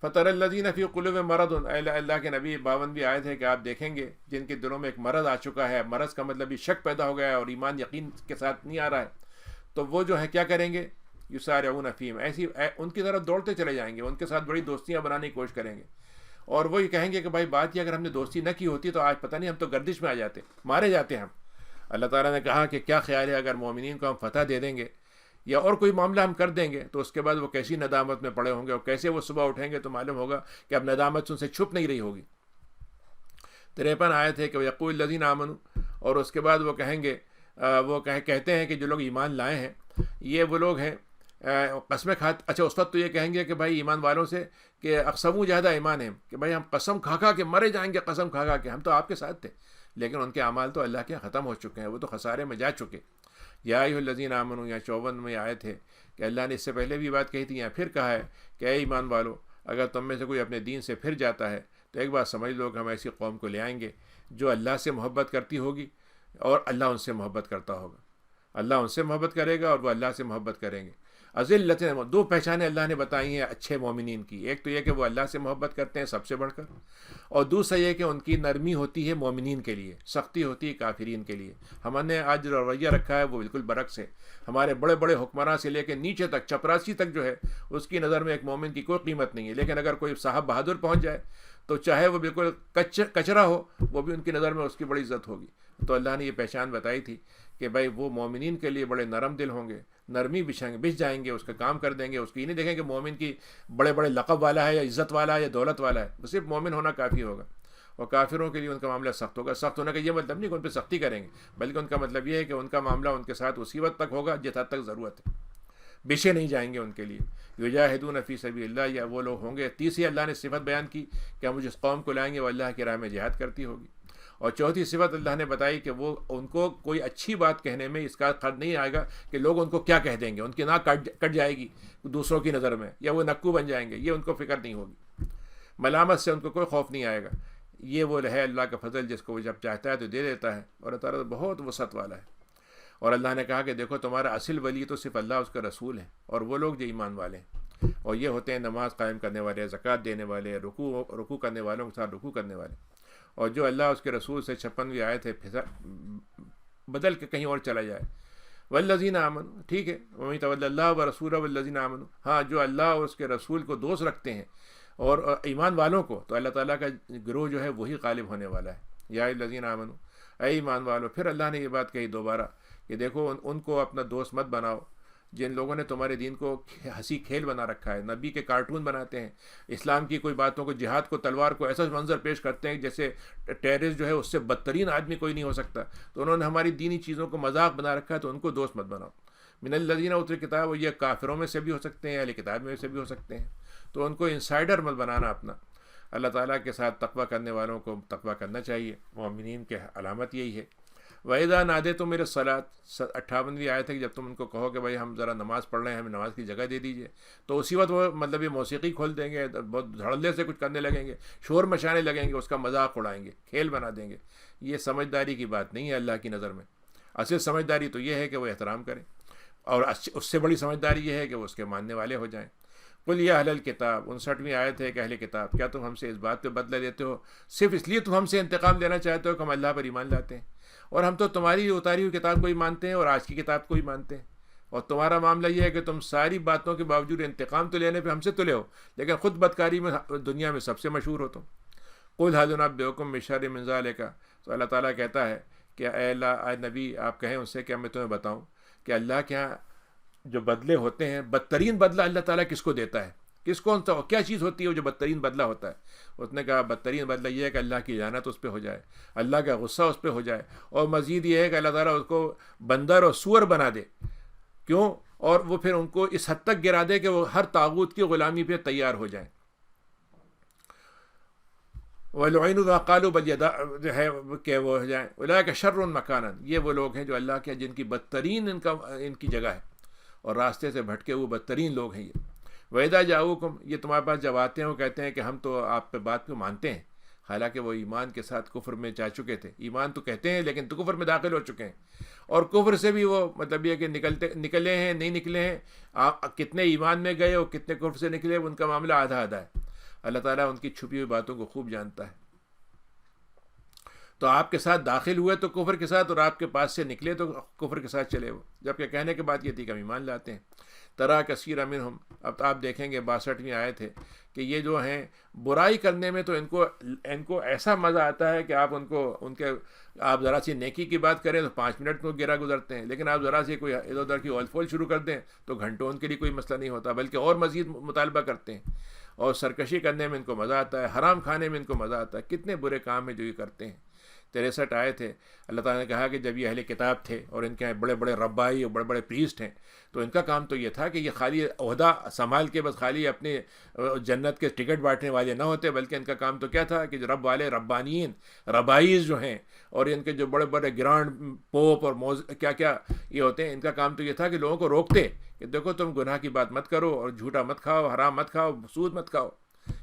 فَتَرَى الَّذِينَ فِي قُلُوبِهِم مَرَضٌ، اللہ کے نبی 52 آیت ہے کہ آپ دیکھیں گے جن کے دلوں میں ایک مرض آ چکا ہے، مرض کا مطلب یہ شک پیدا ہو گیا ہے اور ایمان یقین کے ساتھ نہیں آ رہا ہے، تو وہ جو ہے کیا کریں گے؟ یُسَارِعُونَ فِیہِم، ان کی طرف دوڑتے چلے جائیں گے، ان کے ساتھ بڑی دوستیاں بنانے کی کوشش کریں گے، اور وہ یہ کہیں گے کہ بھائی بات یہ اگر ہم نے دوستی نہ کی ہوتی تو آج پتہ نہیں ہم تو گردش میں آ جاتے، مارے جاتے ہم۔ اللہ تعالیٰ نے کہا کہ کیا خیال ہے اگر مومنین کو ہم فتح دے دیں گے یا اور کوئی معاملہ ہم کر دیں گے تو اس کے بعد وہ کیسی ندامت میں پڑے ہوں گے، اور کیسے وہ صبح اٹھیں گے تو معلوم ہوگا کہ اب ندامت ان سے چھپ نہیں رہی ہوگی۔ 53 آیت ہے کہ یقول الذین آمنوا، اور اس کے بعد وہ کہیں گے، وہ کہتے ہیں کہ جو لوگ ایمان لائے ہیں یہ وہ لوگ ہیں قسمیں کھاتے، اچھا اس وقت تو یہ کہیں گے کہ بھائی ایمان والوں سے کہ اقسموا جہد ایمان ہیں، کہ بھائی ہم قسم کھا کھا کے مرے جائیں گے، قسم کھا کھا کے ہم تو آپ کے ساتھ تھے، لیکن ان کے اعمال تو اللہ کے ختم ہو چکے ہیں، وہ تو خسارے میں جا چکے۔ یا ایھا الذین آمنوا، یا 54 میں آئے تھے کہ اللہ نے اس سے پہلے بھی بات کہی تھی، یا پھر کہا ہے کہ اے ایمان والو، اگر تم میں سے کوئی اپنے دین سے پھر جاتا ہے تو ایک بات سمجھ لو کہ ہم ایسی قوم کو لے آئیں گے جو اللہ سے محبت کرتی ہوگی اور اللہ ان سے محبت کرتا ہوگا، اللہ ان سے محبت کرے گا اور وہ اللہ سے محبت کریں گے۔ اذلۃ، دو پہچانیں اللہ نے بتائی ہیں اچھے مومنین کی، ایک تو یہ کہ وہ اللہ سے محبت کرتے ہیں سب سے بڑھ کر، اور دوسرا یہ کہ ان کی نرمی ہوتی ہے مومنین کے لیے، سختی ہوتی ہے کافرین کے لیے۔ ہم نے آج جو رویہ رکھا ہے وہ بالکل برعکس ہے، ہمارے بڑے بڑے حکمراں سے لے کے نیچے تک چپراسی تک جو ہے اس کی نظر میں ایک مومن کی کوئی قیمت نہیں ہے، لیکن اگر کوئی صاحب بہادر پہنچ جائے تو چاہے وہ بالکل کچرا ہو، وہ بھی ان کی نظر میں اس کی بڑی عزت ہوگی۔ تو اللہ نے یہ پہچان بتائی تھی کہ بھائی وہ مومنین کے لیے بڑے نرم دل ہوں گے، نرمی بچھ جائیں گے، اس کا کام کر دیں گے، اس کی نہیں دیکھیں کہ مومن کی بڑے بڑے لقب والا ہے یا عزت والا ہے یا دولت والا ہے، وہ صرف مومن ہونا کافی ہوگا۔ اور کافروں کے لیے ان کا معاملہ سخت ہوگا۔ سخت ہونے کا یہ مطلب نہیں کہ ان پہ سختی کریں گے، بلکہ ان کا مطلب یہ ہے کہ ان کا معاملہ ان کے ساتھ اسی وقت تک ہوگا جس حد تک ضرورت ہے، پیچھے نہیں جائیں گے ان کے لیے۔ یجاہدون فی سبیل اللہ، یا وہ لوگ ہوں گے۔ تیسری اللہ نے صفت بیان کی کہ ہم جس قوم کو لائیں گے وہ اللہ کی راہ میں جہاد کرتی ہوگی، اور چوتھی صفت اللہ نے بتائی کہ وہ ان کو کوئی اچھی بات کہنے میں اس کا خرد نہیں آئے گا کہ لوگ ان کو کیا کہہ دیں گے، ان کی ناک کٹ جائے گی دوسروں کی نظر میں، یا وہ نکو بن جائیں گے، یہ ان کو فکر نہیں ہوگی، ملامت سے ان کو کوئی خوف نہیں آئے گا۔ یہ وہ ہے اللہ کا فضل جس کو وہ جب چاہتا ہے تو دے دیتا ہے، اور اللہ تعالیٰ بہت وسعت والا ہے۔ اور اللہ نے کہا کہ دیکھو تمہارا اصل ولی تو صرف اللہ اس کا رسول ہے، اور وہ لوگ جو ایمان والے ہیں، اور یہ ہوتے ہیں نماز قائم کرنے والے، زکوٰۃ دینے والے، رکوع کرنے والوں کے ساتھ رکوع کرنے والے، اور جو اللہ اس کے رسول سے 56ویں آیت ہے بدل کے کہیں اور چلا جائے، والذین آمنوا، ٹھیک ہے، وَمَن يَتَوَلَّ اللَّهَ وَرَسُولَهُ وَالَّذِينَ آمَنُوا، ہاں جو اللہ اور اس کے رسول کو دوست رکھتے ہیں اور ایمان والوں کو، تو اللہ تعالیٰ کا گروہ جو ہے وہی غالب ہونے والا ہے۔ یا الذین آمنوا، اے ایمان والو، پھر اللہ نے یہ بات کہی دوبارہ کہ دیکھو ان کو اپنا دوست مت بناؤ جن لوگوں نے تمہارے دین کو ہنسی کھیل بنا رکھا ہے، نبی کے کارٹون بناتے ہیں، اسلام کی کوئی باتوں کو، جہاد کو، تلوار کو ایسا منظر پیش کرتے ہیں جیسے ٹیررسٹ جو ہے اس سے بدترین آدمی کوئی نہیں ہو سکتا، تو انہوں نے ہماری دینی چیزوں کو مذاق بنا رکھا ہے، تو ان کو دوست مت بناؤ۔ من الذین اوتوا الکتاب، یہ کافروں میں سے بھی ہو سکتے ہیں، اہل کتاب میں سے بھی ہو سکتے ہیں، تو ان کو انسائڈر مت بنانا اپنا۔ اللہ تعالیٰ کے ساتھ تقویٰ کرنے والوں کو تقویٰ کرنا چاہیے، مومنین کے علامت یہی ہے۔ وَإِذَا نَادَيْتُمْ إِلَى الصَّلَاةِ، 58ویں آیت ہے کہ جب تم ان کو کہو کہ بھائی ہم ذرا نماز پڑھ رہے ہیں، ہمیں نماز کی جگہ دے دیجیے، تو اسی وقت وہ مطلب یہ موسیقی کھول دیں گے، بہت دھڑلے سے کچھ کرنے لگیں گے، شور مچانے لگیں گے، اس کا مذاق اڑائیں گے، کھیل بنا دیں گے۔ یہ سمجھداری کی بات نہیں ہے اللہ کی نظر میں۔ اصل سمجھداری تو یہ ہے کہ وہ احترام کریں، اور اس سے بڑی سمجھداری یہ ہے کہ وہ اس کے ماننے والے ہو جائیں۔ قل یا اہل الکتاب، 59ویں آیت ہے کہ اہل کتاب، کیا تم ہم سے اس بات پہ بدلہ لیتے ہو صرف اس لیے تم ہم سے انتقام لینا چاہتے ہو کہ ہم اللہ پر ایمان لاتے ہیں، اور ہم تو تمہاری اتاری ہوئی کتاب کو ہی مانتے ہیں اور آج کی کتاب کو ہی مانتے ہیں، اور تمہارا معاملہ یہ ہے کہ تم ساری باتوں کے باوجود انتقام تو لینے پہ ہم سے تلے ہو، لیکن خود بدکاری میں دنیا میں سب سے مشہور ہو تم۔ قل هل ننبئکم بشر من ذلک، تو اللہ تعالیٰ کہتا ہے کہ اے اللہ، اے نبی، آپ کہیں ان سے کہ میں تمہیں بتاؤں کہ اللہ کے ہاں جو بدلے ہوتے ہیں، بدترین بدلہ اللہ تعالیٰ کس کو دیتا ہے، کس کو کیا چیز ہوتی ہے جو بدترین بدلہ ہوتا ہے؟ اس نے کہا بدترین بدلہ یہ ہے کہ اللہ کی لعنت اس پہ ہو جائے، اللہ کا غصہ اس پہ ہو جائے، اور مزید یہ ہے کہ اللہ تعالیٰ اس کو بندر اور سور بنا دے۔ کیوں؟ اور وہ پھر ان کو اس حد تک گرا دے کہ وہ ہر طاغوت کی غلامی پہ تیار ہو جائیں۔ وَلُعِنُوا بِمَا قَالُوا، بل جو ہے کہ وہ ہو جائیں، اولئک شر مکانا، یہ وہ لوگ ہیں جو اللہ کے جن کی بدترین ان کی جگہ ہے، اور راستے سے بھٹکے ہوئے بدترین لوگ ہیں یہ۔ وَإِذَا جَاءُوكُمْ، یہ تمہارے پاس جب آتے ہیں وہ کہتے ہیں کہ ہم تو آپ پہ بات کو مانتے ہیں، حالانکہ وہ ایمان کے ساتھ کفر میں جا چکے تھے، ایمان تو کہتے ہیں لیکن تو کفر میں داخل ہو چکے ہیں، اور کفر سے بھی وہ مطلب یہ کہ نکلے ہیں نہیں نکلے ہیں، آپ کتنے ایمان میں گئے اور کتنے کفر سے نکلے، ان کا معاملہ آدھا آدھا ہے۔ اللہ تعالیٰ ان کی چھپی ہوئی باتوں کو خوب جانتا ہے۔ تو آپ کے ساتھ داخل ہوئے تو کفر کے ساتھ، اور آپ کے پاس سے نکلے تو کفر کے ساتھ چلے وہ، جبکہ کہنے کے بعد یہ تھی کہ ہم ایمان لاتے ہیں۔ ترا کثیر منہم، اب آپ دیکھیں گے 62ویں آیت ہے کہ یہ جو ہیں برائی کرنے میں تو ان کو ایسا مزہ آتا ہے کہ آپ آپ ذرا سی نیکی کی بات کریں تو 5 منٹ کو گرا گزرتے ہیں، لیکن آپ ذرا سی کوئی ادھر ادھر کی اول فول شروع کر دیں تو گھنٹوں ان کے لیے کوئی مسئلہ نہیں ہوتا، بلکہ اور مزید مطالبہ کرتے ہیں، اور سرکشی کرنے میں ان کو مزہ آتا ہے، حرام کھانے میں ان کو مزہ آتا ہے۔ کتنے برے کام ہیں جو یہ کرتے ہیں۔ 63 آئے تھے، اللہ تعالیٰ نے کہا کہ جب یہ اہل کتاب تھے اور ان کے بڑے بڑے ربائی اور بڑے بڑے پریسٹ ہیں، تو ان کا کام تو یہ تھا کہ یہ خالی عہدہ سنبھال کے بس خالی اپنے جنت کے ٹکٹ بانٹنے والے نہ ہوتے، بلکہ ان کا کام تو کیا تھا کہ جو رب والے ربانیین ربائیز جو ہیں، اور ان کے جو بڑے بڑے گرانڈ پوپ اور کیا کیا یہ ہوتے ہیں، ان کا کام تو یہ تھا کہ لوگوں کو روکتے کہ دیکھو تم گناہ کی بات مت کرو، اور جھوٹا مت کھاؤ، حرام مت کھاؤ، سود مت کھاؤ۔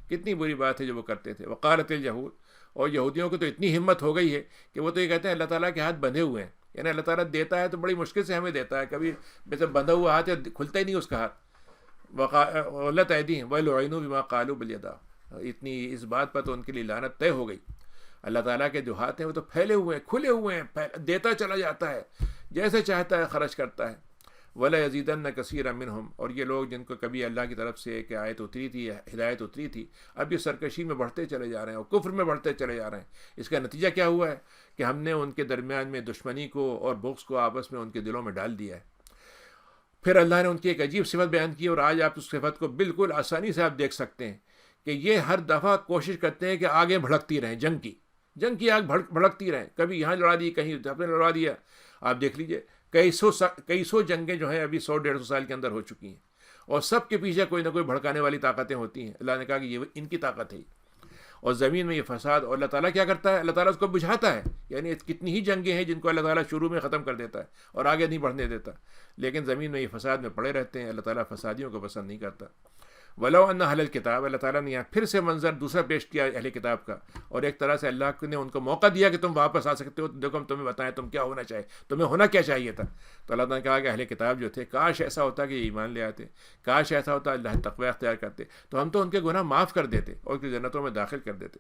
کتنی بری بات ہے جو وہ کرتے تھے۔ وقالت الیہود، اور یہودیوں کو تو اتنی ہمت ہو گئی ہے کہ وہ تو یہ کہتے ہیں اللہ تعالیٰ کے ہاتھ بندھے ہوئے ہیں، یعنی اللہ تعالیٰ دیتا ہے تو بڑی مشکل سے ہمیں دیتا ہے، کبھی ویسے بندھا ہوا ہاتھ ہے، کھلتا ہی نہیں اس کا ہاتھ۔ غلط ایدیہم وَلُعِنُوا بِمَا قَالُوا بِالْيَدَىٰ، اتنی اس بات پر تو ان کے لیے لعنت طے ہو گئی۔ اللہ تعالیٰ کے جو ہاتھ ہیں وہ تو پھیلے ہوئے ہیں، کھلے ہوئے ہیں، دیتا چلا جاتا ہے، جیسے چاہتا ہے خرچ کرتا ہے۔ وَلَيَزِيدَنَّ كَثِيرًا مِّنْهُمْ، اور یہ لوگ جن کو کبھی اللہ کی طرف سے ایک آیت اتری تھی، ہدایت اتری تھی، اب یہ سرکشی میں بڑھتے چلے جا رہے ہیں اور کفر میں بڑھتے چلے جا رہے ہیں۔ اس کا نتیجہ کیا ہوا ہے کہ ہم نے ان کے درمیان میں دشمنی کو اور بغض کو آپس میں ان کے دلوں میں ڈال دیا ہے۔ پھر اللہ نے ان کی ایک عجیب صفت بیان کی، اور آج آپ اس صفت کو بالکل آسانی سے آپ دیکھ سکتے ہیں کہ یہ ہر دفعہ کوشش کرتے ہیں کہ آگے بھڑکتی رہیں، جنگ کی آگ بھڑکتی رہیں، کبھی یہاں لڑا دی، کہیں اپنے لڑا دیا۔ آپ دیکھ لیجئے کئی سو جنگیں جو ہیں ابھی 100-150 سال کے اندر ہو چکی ہیں، اور سب کے پیچھے کوئی نہ کوئی بھڑکانے والی طاقتیں ہوتی ہیں۔ اللہ نے کہا کہ یہ ان کی طاقت ہے، اور زمین میں یہ فساد، اور اللہ تعالیٰ کیا کرتا ہے؟ اللہ تعالیٰ اس کو بجھاتا ہے، یعنی کتنی ہی جنگیں ہیں جن کو اللہ تعالیٰ شروع میں ختم کر دیتا ہے اور آگے نہیں بڑھنے دیتا، لیکن زمین میں یہ فساد میں پڑے رہتے ہیں۔ اللہ تعالیٰ فسادیوں کو پسند نہیں کرتا۔ ولو ان اہل الکتاب، اللہ تعالیٰ نے یہاں پھر سے منظر دوسرا پیش کیا اہل کتاب کا، اور ایک طرح سے اللہ نے ان کو موقع دیا کہ تم واپس آ سکتے ہو، دیکھو ہم تمہیں بتائیں تم کیا ہونا چاہیے، تمہیں ہونا کیا چاہیے تھا. تو اللہ تعالیٰ نے کہا کہ اہل کتاب جو تھے کاش ایسا ہوتا کہ یہ ایمان لے آتے، کاش ایسا ہوتا اللہ تقوی اختیار کرتے تو ہم تو ان کے گناہ معاف کر دیتے اور جنتوں میں داخل کر دیتے.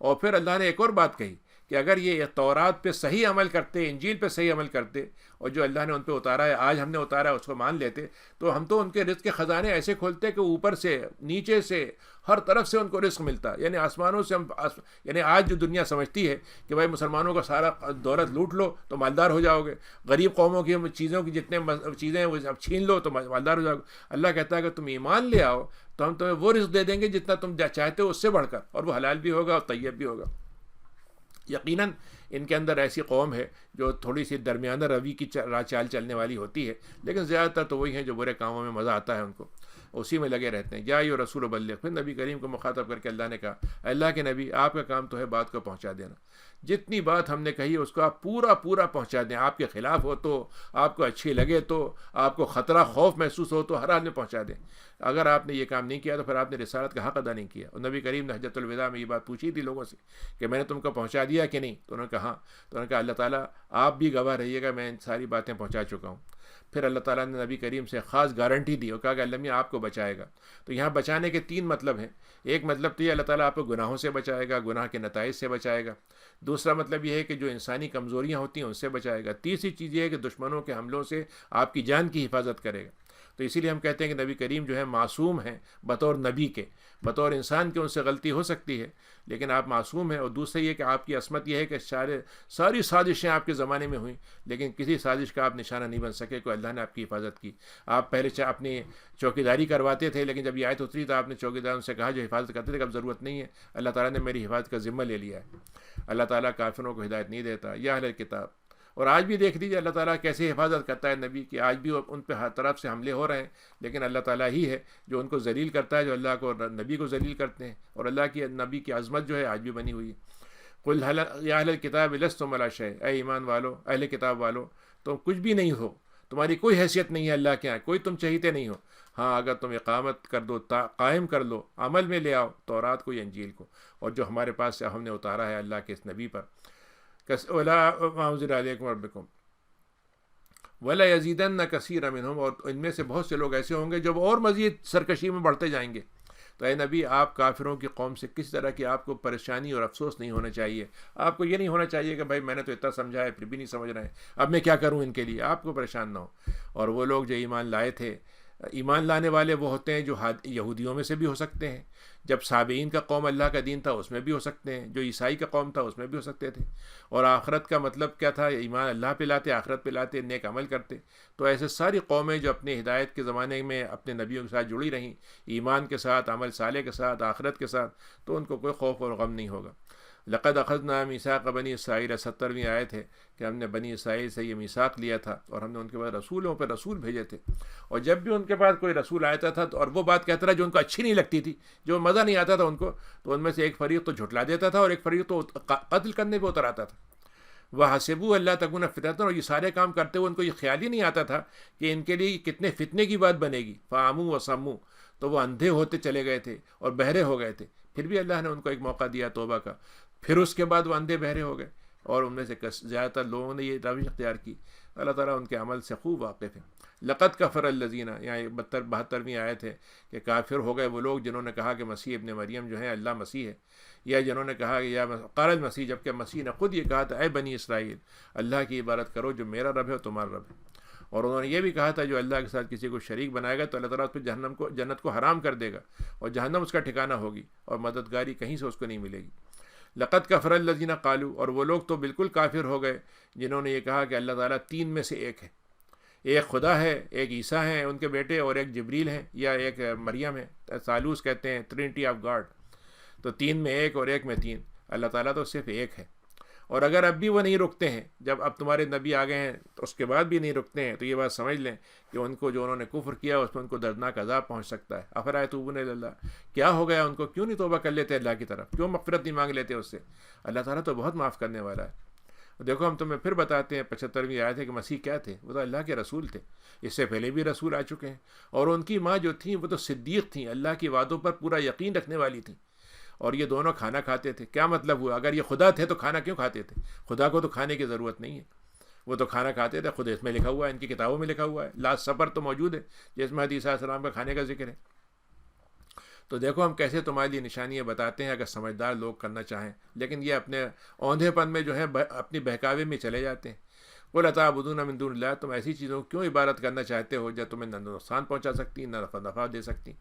اور پھر اللہ نے ایک اور بات کہی کہ اگر یہ تورات پہ صحیح عمل کرتے، انجیل پہ صحیح عمل کرتے، اور جو اللہ نے ان پہ اتارا ہے آج ہم نے اتارا ہے اس کو مان لیتے، تو ہم تو ان کے رزق کے خزانے ایسے کھولتے کہ اوپر سے نیچے سے ہر طرف سے ان کو رزق ملتا. یعنی آسمانوں سے یعنی آج جو دنیا سمجھتی ہے کہ بھائی مسلمانوں کا سارا دولت لوٹ لو تو مالدار ہو جاؤ گے، غریب قوموں کی چیزوں کی جتنے چیزیں ہیں وہ اب چھین لو تو مالدار ہو جاؤ گے. اللہ کہتا ہے کہ تم ایمان لے آؤ تو ہم تمہیں وہ رزق دے دیں گے جتنا تم چاہتے ہو اس سے بڑھ کر، اور وہ حلال بھی ہوگا اور طیب بھی ہوگا. یقیناً ان کے اندر ایسی قوم ہے جو تھوڑی سی درمیانہ روی کی چال چلنے والی ہوتی ہے، لیکن زیادہ تر تو وہی ہیں جو برے کاموں میں مزہ آتا ہے ان کو، اسی میں لگے رہتے ہیں. یا ایھا رسول بلغ، پھر نبی کریم کو مخاطب کر کے اللہ نے کہا اللہ کے نبی آپ کا کام تو ہے بات کو پہنچا دینا، جتنی بات ہم نے کہی اس کو آپ پورا پہنچا دیں، آپ کے خلاف ہو تو، آپ کو اچھی لگے تو، آپ کو خطرہ خوف محسوس ہو تو ہر حال میں پہنچا دیں. اگر آپ نے یہ کام نہیں کیا تو پھر آپ نے رسالت کا حق ادا نہیں کیا. اور نبی کریم نے حجۃ الوداع میں یہ بات پوچھی تھی لوگوں سے کہ میں نے تم کو پہنچا دیا کہ نہیں، تو انہوں نے کہا ہاں. تو انہوں نے کہا اللہ تعالیٰ آپ بھی گواہ رہیے گا میں ان ساری باتیں پہنچا چکا ہوں. پھر اللہ تعالیٰ نے نبی کریم سے خاص گارنٹی دی اور کہا کہ اللہ میاں آپ کو بچائے گا. تو یہاں بچانے کے 3 مطلب ہیں. ایک مطلب تو یہ اللہ تعالیٰ آپ کو گناہوں سے بچائے گا، گناہ کے نتائج سے بچائے گا. دوسرا مطلب یہ ہے کہ جو انسانی کمزوریاں ہوتی ہیں ان سے بچائے گا. تیسری چیز یہ ہے کہ دشمنوں کے حملوں سے آپ کی جان کی حفاظت کرے گا. تو اسی لیے ہم کہتے ہیں کہ نبی کریم جو ہے معصوم ہیں بطور نبی کے، بطور انسان کے ان سے غلطی ہو سکتی ہے لیکن آپ معصوم ہیں. اور دوسرا یہ کہ آپ کی عصمت یہ ہے کہ ساری سازشیں آپ کے زمانے میں ہوئیں لیکن کسی سازش کا آپ نشانہ نہیں بن سکے، کوئی اللہ نے آپ کی حفاظت کی. آپ پہلے اپنی چوکیداری کرواتے تھے لیکن جب یہ آیت اتری تو آپ نے چوکیداروں سے کہا جو حفاظت کرتے تھے کہ اب ضرورت نہیں ہے، اللہ تعالیٰ نے میری حفاظت کا ذمہ لے لیا ہے. اللہ تعالیٰ کافروں کو ہدایت نہیں دیتا. یا اہل کتاب، اور آج بھی دیکھ لیجیے اللہ تعالیٰ کیسے حفاظت کرتا ہے نبی کی. آج بھی ان پہ ہر طرف سے حملے ہو رہے ہیں لیکن اللہ تعالیٰ ہی ہے جو ان کو ذلیل کرتا ہے، جو اللہ کو نبی کو ذلیل کرتے ہیں. اور اللہ کی نبی کی عظمت جو ہے آج بھی بنی ہوئی ہے. قل یا اہل الکتاب لستم علی شیء، اے ایمان والو، اہل کتاب والو، تم کچھ بھی نہیں ہو، تمہاری کوئی حیثیت نہیں ہے اللہ کے یہاں، کوئی تم چہیتے نہیں ہو. ہاں اگر تم اقامت کر دو، قائم کر لو، عمل میں لے آؤ تورات کو یا انجیل کو، اور جو ہمارے پاس سے ہم نے اتارا ہے اللہ کے اس نبی پر. وَلَا أَنزِلَ عَلَيْكُمْ رَبِّكُمْ وَلَا يَزِيدَنَّ كَثِيرًا مِنْهُمْ، اور ان میں سے بہت سے لوگ ایسے ہوں گے جو اور مزید سرکشی میں بڑھتے جائیں گے. تو اے نبی آپ کافروں کی قوم سے کس طرح کی آپ کو پریشانی اور افسوس نہیں ہونا چاہیے. آپ کو یہ نہیں ہونا چاہیے کہ بھائی میں نے تو اتنا سمجھا ہے پھر بھی نہیں سمجھ رہے ہیں، اب میں کیا کروں ان کے لیے. آپ کو پریشان نہ ہو. اور وہ لوگ جو ایمان لائے تھے، ایمان لانے والے وہ ہوتے ہیں جو یہودیوں میں سے بھی ہو سکتے ہیں، جب سابعین کا قوم اللہ کا دین تھا اس میں بھی ہو سکتے ہیں، جو عیسائی کا قوم تھا اس میں بھی ہو سکتے تھے. اور آخرت کا مطلب کیا تھا؟ ایمان اللہ پہ لاتے، آخرت پہ لاتے، نیک عمل کرتے. تو ایسے ساری قومیں جو اپنے ہدایت کے زمانے میں اپنے نبیوں کے ساتھ جڑی رہیں، ایمان کے ساتھ، عمل صالح کے ساتھ، آخرت کے ساتھ، تو ان کو کوئی خوف اور غم نہیں ہوگا. لقد اخذنا میثاق بنی اسرائیل، 70ویں آیت ہے کہ ہم نے بنی اسرائیل سے یہ میثاق لیا تھا اور ہم نے ان کے بعد رسولوں پہ رسول بھیجے تھے. اور جب بھی ان کے پاس کوئی رسول آتا تھا تو اور وہ بات کہتا تھا جو ان کو اچھی نہیں لگتی تھی، جو مزہ نہیں آتا تھا ان کو، تو ان میں سے ایک فریق تو جھٹلا دیتا تھا اور ایک فریق تو قتل کرنے پہ اتر آتا تھا. وَحَسِبُوا أَلَّا تَكُونَ فِتْنَةٌ، اور یہ سارے کام کرتے ہوئے ان کو یہ خیال ہی نہیں آتا تھا کہ ان کے لیے کتنے فتنے کی بات بنے گی. فَعَمُوا وَصَمُّوا، تو وہ اندھے ہوتے چلے گئے تھے اور بہرے ہو گئے تھے. پھر بھی اللہ نے ان کو ایک موقع دیا توبہ کا، پھر اس کے بعد وہ اندھے بہرے ہو گئے، اور ان میں سے زیادہ تر لوگوں نے یہ روش اختیار کی. اللہ تعالیٰ ان کے عمل سے خوب واقف ہے. لقد کفر الذین، یہاں 72ویں آیت ہے کہ کافر ہو گئے وہ لوگ جنہوں نے کہا کہ مسیح ابن مریم جو ہے اللہ مسیح ہے، یا جنہوں نے کہا کہ یا قال المسیح، جبکہ مسیح نے خود یہ کہا تھا اے بنی اسرائیل اللہ کی عبادت کرو جو میرا رب ہے اور تمہارا رب ہے. اور انہوں نے یہ بھی کہا تھا جو اللہ کے ساتھ کسی کو شریک بنائے گا تو اللہ تعالیٰ اس پہ جنت کو حرام کر دے گا اور جہنم اس کا ٹھکانہ ہوگی اور مددگاری کہیں سے اس کو نہیں ملے گی. لقد کفر الذین قالوا، اور وہ لوگ تو بالکل کافر ہو گئے جنہوں نے یہ کہا کہ اللہ تعالیٰ 3 میں سے ایک ہے، ایک خدا ہے، ایک عیسیٰ ہیں ان کے بیٹے، اور ایک جبریل ہیں یا ایک مریم ہے. ثالوث کہتے ہیں، ٹرینٹی آف گاڈ. تو 3 میں ایک اور ایک میں 3. اللہ تعالیٰ تو صرف ایک ہے. اور اگر اب بھی وہ نہیں رکتے ہیں، جب اب تمہارے نبی آ گئے ہیں تو اس کے بعد بھی نہیں رکتے ہیں، تو یہ بات سمجھ لیں کہ ان کو جو انہوں نے کفر کیا اس میں ان کو دردناک عذاب پہنچ سکتا ہے. افرأیتم اللہ، کیا ہو گیا ان کو؟ کیوں نہیں توبہ کر لیتے اللہ کی طرف؟ کیوں مغفرت نہیں مانگ لیتے اس سے؟ اللہ تعالیٰ تو بہت معاف کرنے والا ہے. دیکھو ہم تمہیں پھر بتاتے ہیں 75ویں آیت ہے کہ مسیح کیا تھے، وہ تو اللہ کے رسول تھے، اس سے پہلے بھی رسول آ چکے ہیں، اور ان کی ماں جو تھیں وہ تو صدیق تھیں، اللہ کی وعدوں پر پورا یقین رکھنے والی تھیں، اور یہ دونوں کھانا کھاتے تھے۔ کیا مطلب ہوا؟ اگر یہ خدا تھے تو کھانا کیوں کھاتے تھے؟ خدا کو تو کھانے کی ضرورت نہیں ہے، وہ تو کھانا کھاتے تھے، خود اس میں لکھا ہوا ہے، ان کی کتابوں میں لکھا ہوا ہے، لاسٹ سپر تو موجود ہے جس میں حدیث علیہ السلام کا کھانے کا ذکر ہے۔ تو دیکھو ہم کیسے تمہارے لیے نشانیاں بتاتے ہیں اگر سمجھدار لوگ کرنا چاہیں، لیکن یہ اپنے اوندھے پن میں جو ہے اپنی بہکاوے میں چلے جاتے ہیں۔ قل اتعبدون من دون اللہ، تم ایسی چیزوں کو کیوں عبادت کرنا چاہتے ہو جو تمہیں نہ نقصان پہنچا سکتی نہ نفع دے سکتی؟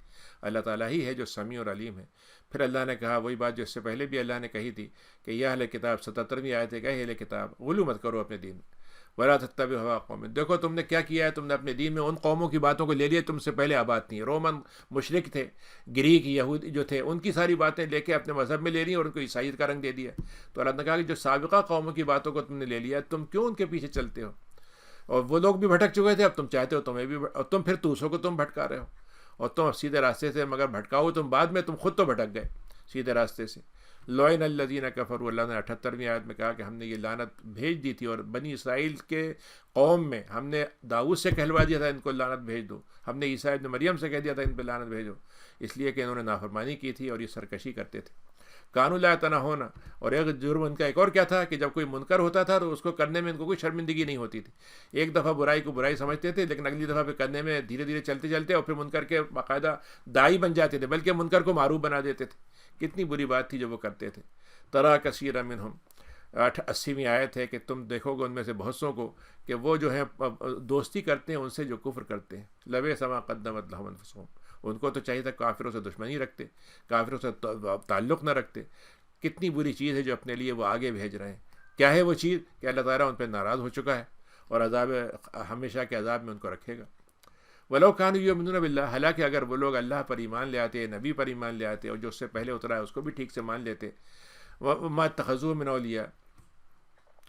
اللہ تعالیٰ ہی ہے جو سمیع اور علیم ہے۔ پھر اللہ نے کہا وہی بات جو اس سے پہلے بھی اللہ نے کہی تھی کہ یا اہل کتاب، 77ویں آیت ہے کہ اے اہل کتاب غلو مت کرو اپنے دین میں، ولا تتبعوا ہوا قوم، دیکھو تم نے کیا کیا ہے، تم نے اپنے دین میں ان قوموں کی باتوں کو لے لیا تم سے پہلے آباد تھیں، رومن مشرک تھے، گریک یہود جو تھے، ان کی ساری باتیں لے کے اپنے مذہب میں لے لی اور ان کو عیسائیت کا رنگ دے دیا۔ تو اللہ نے کہا کہ جو سابقہ قوموں کی باتوں کو تم نے لے لیا، تم کیوں ان کے پیچھے چلتے ہو؟ اور وہ لوگ بھی بھٹک چکے تھے، اب تم چاہتے ہو تمہیں بھی اور تم پھر دوسروں کو تم بھٹکا رہے ہو، اور تم سیدھے راستے سے مگر بھٹکاؤ تم بعد میں، تم خود تو بھٹک گئے سیدھے راستے سے۔ لعن الذین کفروا، اللہ نے 78ویں آیت میں کہا کہ ہم نے یہ لعنت بھیج دی تھی، اور بنی اسرائیل کے قوم میں ہم نے داؤد سے کہلوا دیا تھا ان کو لعنت بھیج دو، ہم نے عیسیٰ ابن مریم سے کہہ دیا تھا ان پہ لعنت بھیجو، اس لیے کہ انہوں نے نافرمانی کی تھی اور یہ سرکشی کرتے تھے۔ قانون لا تنہون، اور ایک جرم ان کا ایک اور کیا تھا کہ جب کوئی منکر ہوتا تھا تو اس کو کرنے میں ان کو کوئی شرمندگی نہیں ہوتی تھی۔ ایک دفعہ برائی کو برائی سمجھتے تھے، لیکن اگلی دفعہ پہ کرنے میں دھیرے دھیرے چلتے چلتے اور پھر منکر کے باقاعدہ داعی بن جاتے تھے، بلکہ منکر کو معروف بنا دیتے تھے۔ کتنی بری بات تھی جو وہ کرتے تھے۔ ترا کثیرا منہم، 80ویں آیت ہے کہ تم دیکھو گے ان میں سے بہت سوں کو کہ وہ جو ہیں دوستی کرتے ہیں ان سے جو کفر کرتے ہیں، لبئس ما قدمت لہم انفسہم، ان کو تو چاہیے تھا کافروں سے دشمنی رکھتے، کافروں سے تعلق نہ رکھتے۔ کتنی بری چیز ہے جو اپنے لیے وہ آگے بھیج رہے ہیں۔ کیا ہے وہ چیز؟ کہ اللہ تعالیٰ ان پہ ناراض ہو چکا ہے اور عذاب ہمیشہ کے عذاب میں ان کو رکھے گا۔ وَلَوْ كَانُوا يُؤْمِنُونَ بِاللَّهِ، حالانکہ اگر وہ لوگ اللہ پر ایمان لے آتے، نبی پر ایمان لے آتے، اور جو اس سے پہلے اترا ہے اس کو بھی ٹھیک سے مان لیتے، وَمَا اتَّخَذُوا مِنْ أَوْلِيَاءَ،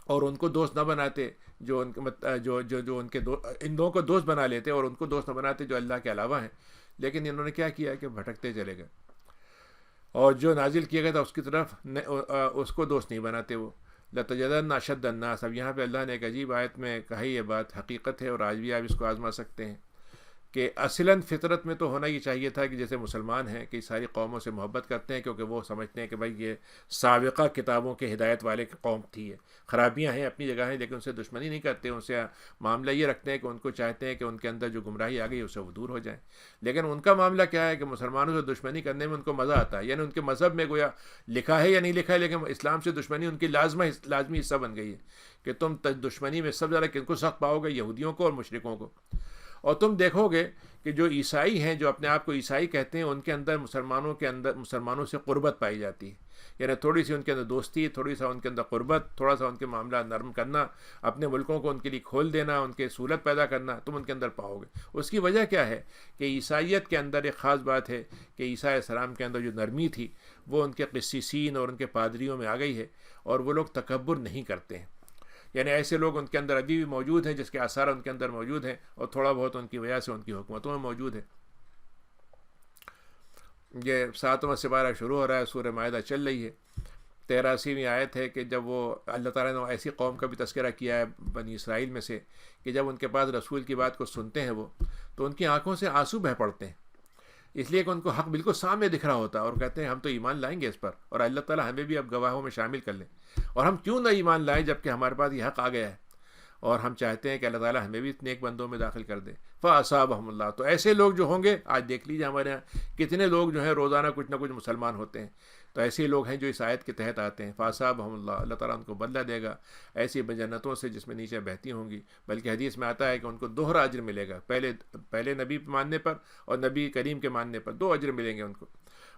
اور ان کو دوست نہ بناتے، جو ان کے ان دونوں کو دوست بنا لیتے اور ان کو دوست نہ بناتے جو اللہ کے علاوہ ہیں، لیکن انہوں نے کیا کیا کہ بھٹکتے چلے گئے، اور جو نازل کیا گیا تھا اس کی طرف اس کو دوست نہیں بناتے وہ۔ لَتَجِدَنَّ أَشَدَّ النَّاسِ، اب یہاں پہ اللہ نے ایک عجیب آیت میں کہی یہ بات، حقیقت ہے اور آج بھی آپ اس کو آزما سکتے ہیں کہ اصلاً فطرت میں تو ہونا ہی چاہیے تھا کہ جیسے مسلمان ہیں کہ ساری قوموں سے محبت کرتے ہیں، کیونکہ وہ سمجھتے ہیں کہ بھائی یہ سابقہ کتابوں کے ہدایت والے قوم تھی ہے، خرابیاں ہیں اپنی جگہ ہیں، لیکن ان سے دشمنی نہیں کرتے، ان سے معاملہ یہ رکھتے ہیں کہ ان کو چاہتے ہیں کہ ان کے اندر جو گمراہی آ گئی اس سے وہ دور ہو جائیں۔ لیکن ان کا معاملہ کیا ہے کہ مسلمانوں سے دشمنی کرنے میں ان کو مزہ آتا ہے، یعنی ان کے مذہب میں گویا لکھا ہے یا نہیں لکھا ہے، لیکن اسلام سے دشمنی ان کی لازمی حصہ بن گئی ہے کہ تم دشمنی میں سب زیادہ کن کو سخت پاؤ گے؟ یہودیوں کو اور مشرکوں کو۔ اور تم دیکھو گے کہ جو عیسائی ہیں، جو اپنے آپ کو عیسائی کہتے ہیں، ان کے اندر مسلمانوں سے قربت پائی جاتی ہے، یعنی تھوڑی سی ان کے اندر دوستی، تھوڑی سا ان کے اندر قربت، تھوڑا سا ان کے معاملہ نرم کرنا، اپنے ملکوں کو ان کے لیے کھول دینا، ان کے سہولت پیدا کرنا، تم ان کے اندر پاؤ گے۔ اس کی وجہ کیا ہے کہ عیسائیت کے اندر ایک خاص بات ہے کہ عیسیٰ علیہ السلام کے اندر جو نرمی تھی وہ ان کے قسیسین اور ان کے پادریوں میں آ گئی ہے، اور وہ لوگ تکبر نہیں کرتے ہیں، یعنی ایسے لوگ ان کے اندر ابھی بھی موجود ہیں جس کے آثار ان کے اندر موجود ہیں، اور تھوڑا بہت ان کی وجہ سے ان کی حکومتوں میں موجود ہے۔ یہ 7واں سپارہ شروع ہو رہا ہے، سورہ مائدہ چل رہی ہے، 83ویں آیت ہے کہ جب وہ اللہ تعالیٰ نے ایسی قوم کا بھی تذکرہ کیا ہے بنی اسرائیل میں سے کہ جب ان کے پاس رسول کی بات کو سنتے ہیں وہ تو ان کی آنکھوں سے آنسو بہہ پڑتے ہیں، اس لیے کہ ان کو حق بالکل سامنے دکھ رہا ہوتا ہے، اور کہتے ہیں ہم تو ایمان لائیں گے اس پر، اور اللہ تعالیٰ ہمیں بھی اب گواہوں میں شامل کر لیں، اور ہم کیوں نہ ایمان لائیں جب کہ ہمارے پاس یہ حق آ گیا ہے، اور ہم چاہتے ہیں کہ اللہ تعالیٰ ہمیں بھی نیک بندوں میں داخل کر دے۔ فَأَصَابَهُمُ اللَّهُ، تو ایسے لوگ جو ہوں گے، آج دیکھ لیجیے ہمارے یہاں کتنے لوگ جو ہیں روزانہ کچھ نہ کچھ مسلمان ہوتے ہیں، تو ایسے لوگ ہیں جو اس آیت کے تحت آتے ہیں۔ فَأَصَابَهُمُ اللَّهُ، اللہ تعالیٰ ان کو بدلہ دے گا ایسی جنتوں سے جس میں نیچے بہتی ہوں گی، بلکہ حدیث میں آتا ہے کہ ان کو دوہرا اجر ملے گا، پہلے نبی ماننے پر اور نبی کریم کے ماننے پر 2 اجر ملیں گے ان کو۔